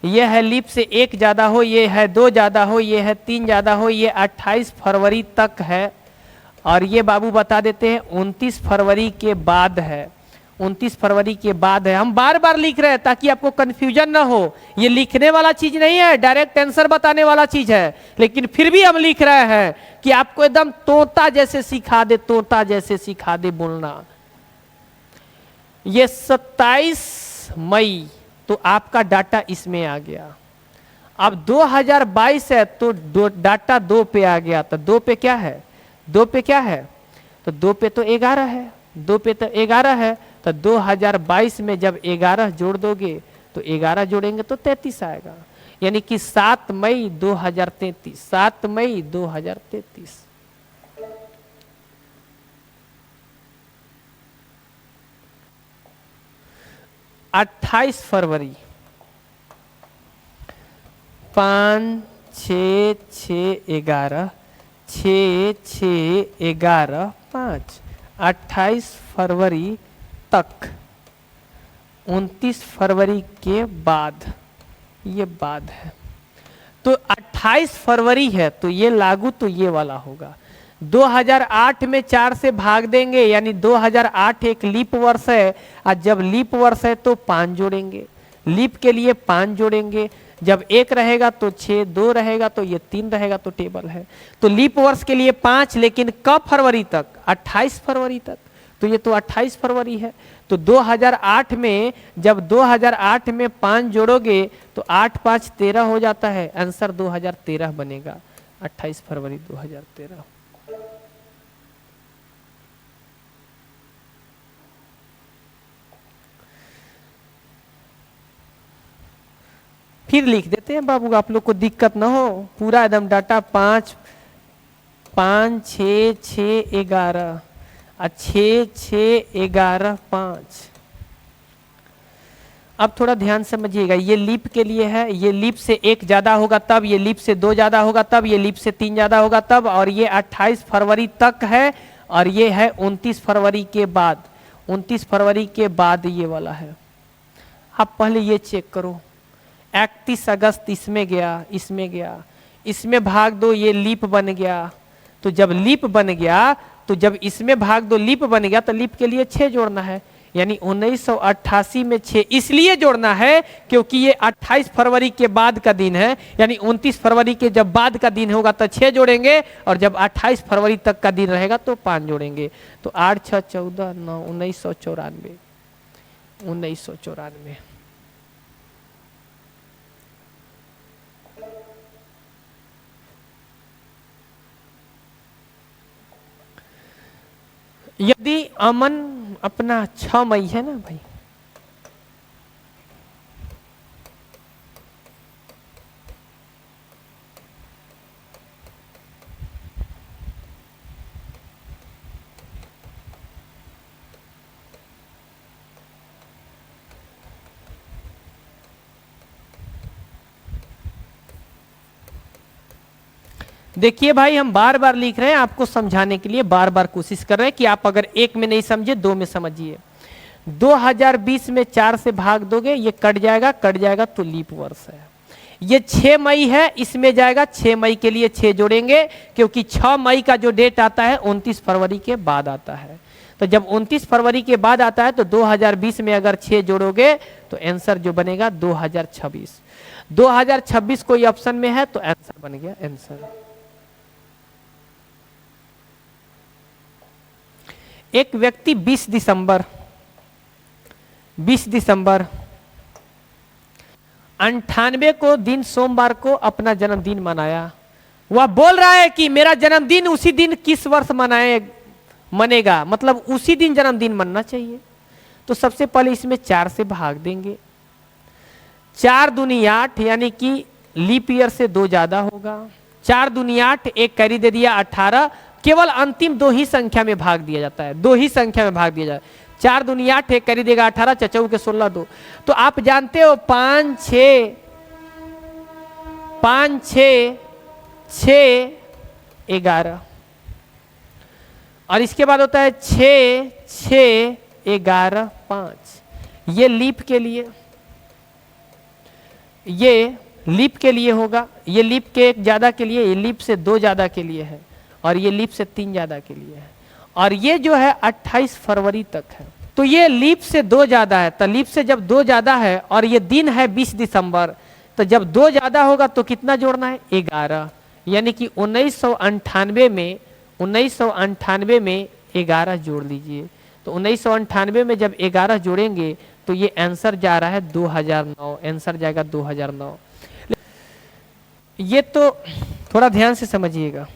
ये है लीप से 1 ज्यादा हो, ये है 2 ज्यादा हो, ये है 3 ज्यादा हो, ये 28 फरवरी तक है, और ये बाबू बता देते हैं 29 फरवरी के बाद है, 29 फरवरी के बाद है। हम बार बार लिख रहे हैं ताकि आपको कंफ्यूजन ना हो, ये लिखने वाला चीज नहीं है, डायरेक्ट आंसर बताने वाला चीज है, लेकिन फिर भी हम लिख रहे हैं कि आपको एकदम तोता जैसे सिखा दे, तोता जैसे सिखा दे बोलना। ये 27 मई, तो आपका डाटा इसमें आ गया। अब 2022 है तो डाटा 2 पे आ गया, तो 2 पे क्या है, 2 पे क्या है, तो 2 पे तो 11 है, 2 पे तो 11 है, तो 2022 में जब 11 जोड़ दोगे तो 11 जोड़ेंगे तो 33 आएगा, यानी कि 7 मई 2033, 7 मई 2033। अट्ठाईस फरवरी, 5 6 6 11, 6 6 11 5, 28 फरवरी तक, 29 फरवरी के बाद, ये बाद है, तो 28 फरवरी है तो ये लागू, तो ये वाला होगा। 2008 में 4 से भाग देंगे, यानी 2008 एक लीप वर्ष है, और जब लीप वर्ष है तो 5 जोड़ेंगे, लीप के लिए 5 जोड़ेंगे, जब 1 रहेगा तो 6, 2 रहेगा तो ये 3 रहेगा, तो टेबल है। तो लीप वर्ष के लिए 5, लेकिन कब फरवरी तक, 28 फरवरी तक, तो ये तो 28 फरवरी है। तो 2008 में जब 2008 में 5 जोड़ोगे तो 8 5 13 हो जाता है, आंसर 2013 बनेगा, 28 फरवरी 2013। फिर लिख देते हैं बाबू, आप लोग को दिक्कत ना हो, पूरा एकदम डाटा 5 5 6 6 11, 6 6 11 5। अब थोड़ा ध्यान समझिएगा, ये लीप के लिए है, ये लीप से 1 ज्यादा होगा तब, ये लीप से 2 ज्यादा होगा तब, ये लीप से 3 ज्यादा होगा तब, और ये 28 फरवरी तक है, और ये है 29 फरवरी के बाद, 29 फरवरी के बाद ये वाला है। आप पहले ये चेक करो, 31 अगस्त इसमें गया, इसमें गया, इसमें भाग दो, ये लीप बन गया, तो जब लीप बन गया तो जब इसमें भाग दो लीप बन गया तो लीप के लिए 6 जोड़ना है, यानी 1988 में 6 इसलिए जोड़ना है क्योंकि ये 28 फरवरी के बाद का दिन है, यानी 29 फरवरी के जब बाद का दिन होगा तो 6 जोड़ेंगे और जब 28 फरवरी तक का दिन रहेगा तो 5 जोड़ेंगे। तो 8 6 14 9 1994 1994। यदि अमन अपना 6 मई है ना भाई, देखिए भाई हम बार बार लिख रहे हैं आपको समझाने के लिए, बार बार कोशिश कर रहे हैं कि आप अगर 1 में नहीं समझे 2 में समझिए। 2020 में 4 से भाग दोगे ये कट जाएगा तो लीप वर्ष है। ये 6 मई है, इसमें जाएगा 6 मई के लिए 6 जोड़ेंगे क्योंकि 6 मई का जो डेट आता है 29 फरवरी के बाद आता है। तो जब 29 फरवरी के बाद आता है तो 2020 में अगर 6 जोड़ोगे तो आंसर जो बनेगा 2026। 2026 कोई ऑप्शन में है तो आंसर बन गया आंसर। एक व्यक्ति 20 दिसंबर 98 को दिन सोमवार को अपना जन्मदिन मनाया। वह बोल रहा है कि मेरा जन्मदिन उसी दिन किस वर्ष मनेगा, मतलब उसी दिन जन्मदिन मनना चाहिए। तो सबसे पहले इसमें 4 से भाग देंगे। 4 दूनी 8 यानी कि लीप ईयर से 2 ज्यादा होगा। 4 दूनी 8, एक कैरी दे दिया 18। केवल अंतिम 2 ही संख्या में भाग दिया जाता है, 2 ही संख्या में भाग दिया जाता है। 4 दूनी 8, एक कैरी देगा 18, चचऊ के 16 2। तो आप जानते हो 5 6 11 और इसके बाद होता है 6 6 11 5। ये लीप के लिए होगा। ये लीप के 1 ज्यादा के लिए, ये लीप से 2 ज्यादा के लिए है और ये लीप से 3 ज्यादा के लिए है। और ये जो है 28 फरवरी तक है। तो ये लीप से 2 ज्यादा है, तो लीप से जब 2 ज्यादा है और ये दिन है 20 दिसंबर, तो जब 2 ज्यादा होगा तो कितना जोड़ना है 11, यानी कि 1998 में 11 जोड़ लीजिए। तो 1998 में जब 11 जोड़ेंगे तो ये आंसर जा रहा है 2009, आंसर जाएगा 2009। ये तो थोड़ा ध्यान से समझिएगा।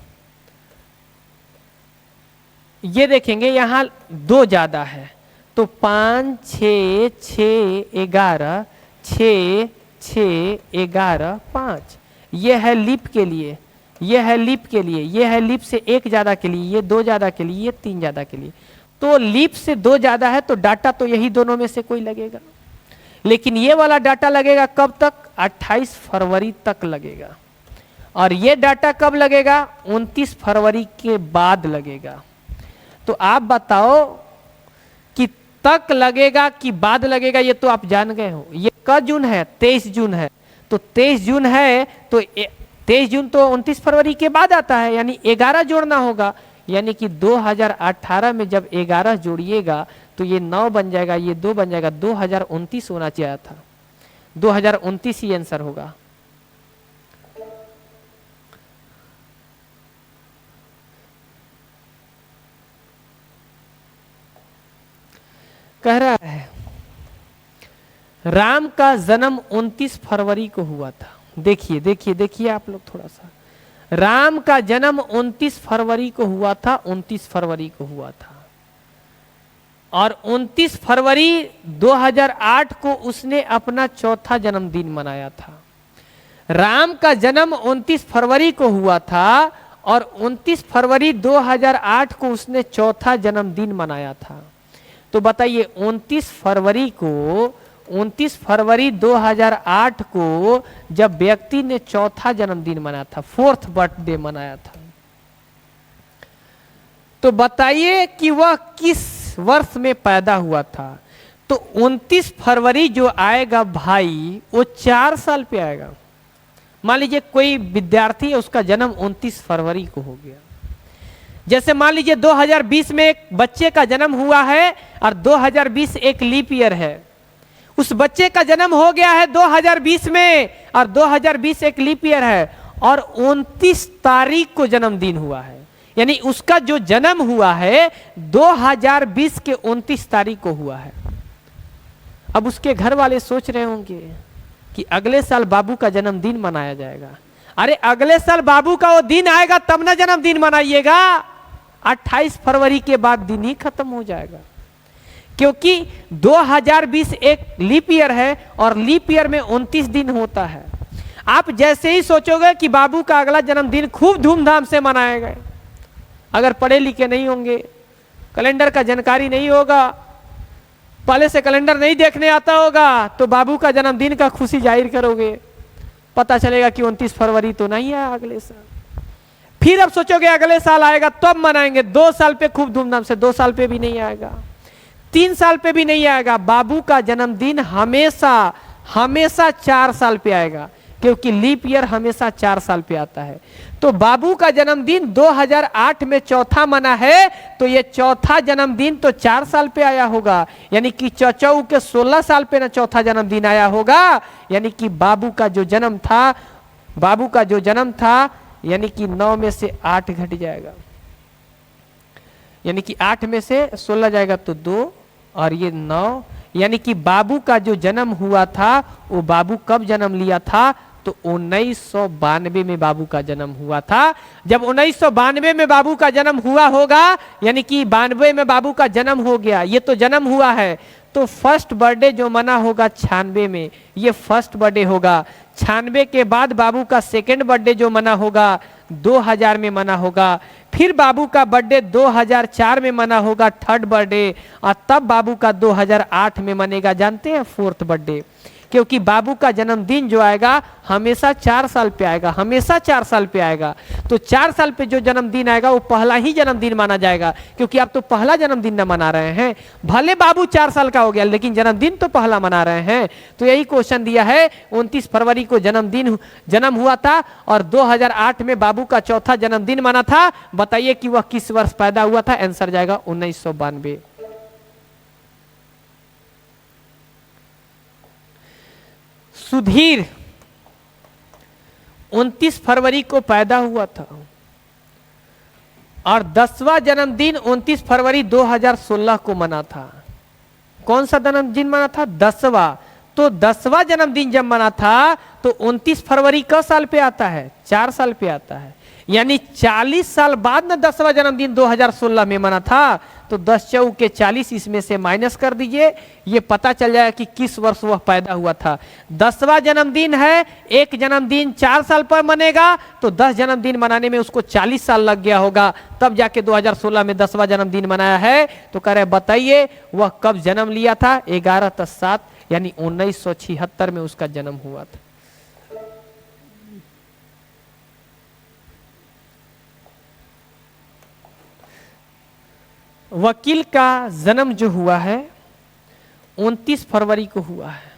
ये देखेंगे यहां 2 ज्यादा है तो 5 6 6 11 6 6 11 5। ये है लीप के लिए, ये है लीप के लिए, ये है लीप से 1 ज्यादा के लिए, ये 2 ज्यादा के लिए, ये 3 ज्यादा के लिए। तो लीप से 2 ज्यादा है तो डाटा तो यही दोनों में से कोई लगेगा, लेकिन ये वाला डाटा लगेगा कब तक 28 फरवरी तक लगेगा। और ये डाटा कब लगेगा 29 फरवरी के बाद लगेगा। तो आप बताओ कि तक लगेगा कि बाद लगेगा, ये तो आप जान गए हो। ये कब जून है 23 जून है, तो 23 जून है तो 23 जून तो 29 फरवरी के बाद आता है, यानी 11 जोड़ना होगा। यानी कि 2018 में जब 11 जोड़िएगा तो ये 9 बन जाएगा, ये 2 बन जाएगा, 2029 होना चाहिए था। 2029 ही आंसर होगा। कह रहा है राम का जन्म 29 फरवरी को हुआ था। देखिए देखिए देखिए आप लोग थोड़ा सा, राम का जन्म 29 फरवरी को हुआ था, 29 फरवरी को हुआ था। और 29 फरवरी 2008 को उसने अपना 4था जन्मदिन मनाया था। राम का जन्म 29 फरवरी को हुआ था और 29 फरवरी 2008 को उसने 4था जन्मदिन मनाया था। तो बताइए 29 फरवरी 2008 को जब व्यक्ति ने 4था जन्मदिन मनाया था, 4th बर्थडे मनाया था, तो बताइए कि वह किस वर्ष में पैदा हुआ था। तो 29 फरवरी जो आएगा भाई वो 4 साल पे आएगा। मान लीजिए कोई विद्यार्थी है उसका जन्म 29 फरवरी को हो गया, जैसे मान लीजिए 2020 में एक बच्चे का जन्म हुआ है और 2020 एक लीप ईयर है। उस बच्चे का जन्म हो गया है 2020 में और 2020 एक लीप ईयर है और 29 तारीख को जन्मदिन हुआ है, यानी उसका जो जन्म हुआ है 2020 के 29 तारीख को हुआ है। अब उसके घर वाले सोच रहे होंगे कि अगले साल बाबू का जन्मदिन मनाया जाएगा। अरे अगले साल बाबू का वो दिन आएगा तब ना जन्मदिन मनाइएगा, 28 फरवरी के बाद दिन ही खत्म हो जाएगा, क्योंकि 2020 एक लीप ईयर है और लीप ईयर में 29 दिन होता है। आप जैसे ही सोचोगे कि बाबू का अगला जन्मदिन खूब धूमधाम से मनाएगा, अगर पढ़े लिखे नहीं होंगे, कैलेंडर का जानकारी नहीं होगा, पहले से कैलेंडर नहीं देखने आता होगा, तो बाबू का जन्मदिन का खुशी जाहिर करोगे, पता चलेगा कि 29 फरवरी तो नहीं है अगले साल। फिर अब सोचोगे अगले साल आएगा तब मनाएंगे, 2 साल पे खूब धूमधाम से, 2 साल पे भी नहीं आएगा, 3 साल पे भी नहीं आएगा। बाबू का जन्मदिन हमेशा हमेशा 4 साल पे आएगा, क्योंकि लीप ईयर हमेशा 4 साल पे आता है। तो बाबू का जन्मदिन 2008 में चौथा मना है, तो ये चौथा जन्मदिन तो 4 साल पे आया होगा, यानी कि चौचौ के 16 साल पे ना चौथा जन्मदिन आया होगा, यानी कि बाबू का जो जन्म था यानी कि 9 में से 8 घट जाएगा, यानी कि 8 में से 16 जाएगा तो 2 और ये 9, यानी कि बाबू का जो जन्म हुआ था वो बाबू कब जन्म लिया था, तो 1992 में बाबू का जन्म हुआ था। जब 1992 में बाबू का जन्म हुआ होगा, यानी कि 92 में बाबू का जन्म हो गया, ये तो जन्म हुआ है, तो फर्स्ट बर्थडे जो मना होगा 96 में, ये फर्स्ट बर्थडे होगा। 96 के बाद बाबू का सेकेंड बर्थडे जो मना होगा 2000 में मना होगा, फिर बाबू का बर्थडे 2004 में मना होगा थर्ड बर्थडे, और तब बाबू का 2008 में मनेगा, जानते हैं, फोर्थ बर्थडे। क्योंकि बाबू का जन्मदिन जो आएगा हमेशा 4 साल पे आएगा, हमेशा 4 साल पे आएगा। तो 4 साल पे जो जन्मदिन आएगा वो पहला ही जन्मदिन माना जाएगा, क्योंकि आप तो पहला जन्मदिन न मना रहे हैं, भले बाबू 4 साल का हो गया लेकिन जन्मदिन तो पहला मना रहे हैं। तो यही क्वेश्चन दिया है, 29 फरवरी को जन्म हुआ था और 2008 में बाबू का चौथा जन्मदिन माना था। बताइए कि वह किस वर्ष पैदा हुआ था? आंसर जाएगा 1992। सुधीर 29 फरवरी को पैदा हुआ था और 10वां जन्मदिन 29 फरवरी 2016 को मना था। कौन सा जन्मदिन मना था? 10वां। तो 10वां जन्मदिन जब मना था तो 29 फरवरी कब साल पे आता है? 4 साल पे आता है, यानी 40 साल बाद ना 10वां जन्मदिन 2016 में मना था। तो 10 चौके 40 इसमें से माइनस कर दीजिए, ये पता चल जाएगा कि किस वर्ष वह पैदा हुआ था। 10वां जन्मदिन है, एक जन्मदिन 4 साल पर मनेगा, तो 10 जन्मदिन मनाने में उसको 40 साल लग गया होगा, तब जाके 2016 में 10वां जन्मदिन मनाया है। तो कह रहे बताइए वह कब जन्म लिया था? 11/7 यानी 1976 में उसका जन्म हुआ था। वकील का जन्म जो हुआ है 29 फरवरी को हुआ है।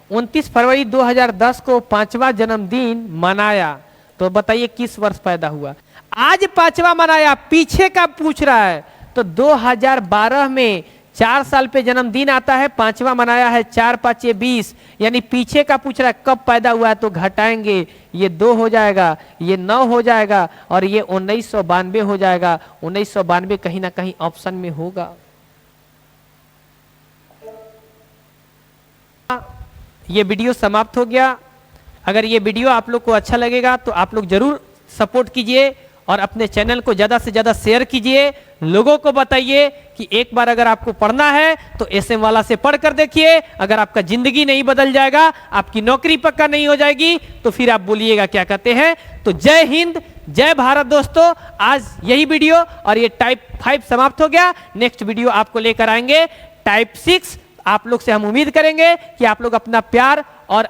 29 फरवरी 2010 को 5वां जन्मदिन मनाया, तो बताइए किस वर्ष पैदा हुआ? आज 5वां मनाया, पीछे का पूछ रहा है, तो 2012 में 4 साल पे जन्मदिन आता है, 5वां मनाया है, 4 5 20, यानी पीछे का पूछ रहा है कब पैदा हुआ है, तो घटाएंगे, ये 2 हो जाएगा, ये 9 हो जाएगा और ये 1992 हो जाएगा। 1992 कहीं ना कहीं ऑप्शन में होगा। ये वीडियो समाप्त हो गया। अगर ये वीडियो आप लोग को अच्छा लगेगा तो आप लोग जरूर सपोर्ट कीजिए और अपने चैनल को ज़्यादा से ज़्यादा शेयर कीजिए। लोगों को बताइए कि एक बार अगर आपको पढ़ना है तो एसएम वाला से पढ़ कर देखिए। अगर आपका जिंदगी नहीं बदल जाएगा, आपकी नौकरी पक्का नहीं हो जाएगी, तो फिर आप बोलिएगा क्या कहते हैं। तो जय हिंद, जय भारत दोस्तों। आज यही वीडियो और ये टाइप 5 समाप्त हो गया। नेक्स्ट वीडियो आपको लेकर आएंगे टाइप 6। आप लोग से हम उम्मीद करेंगे कि आप लोग अपना प्यार और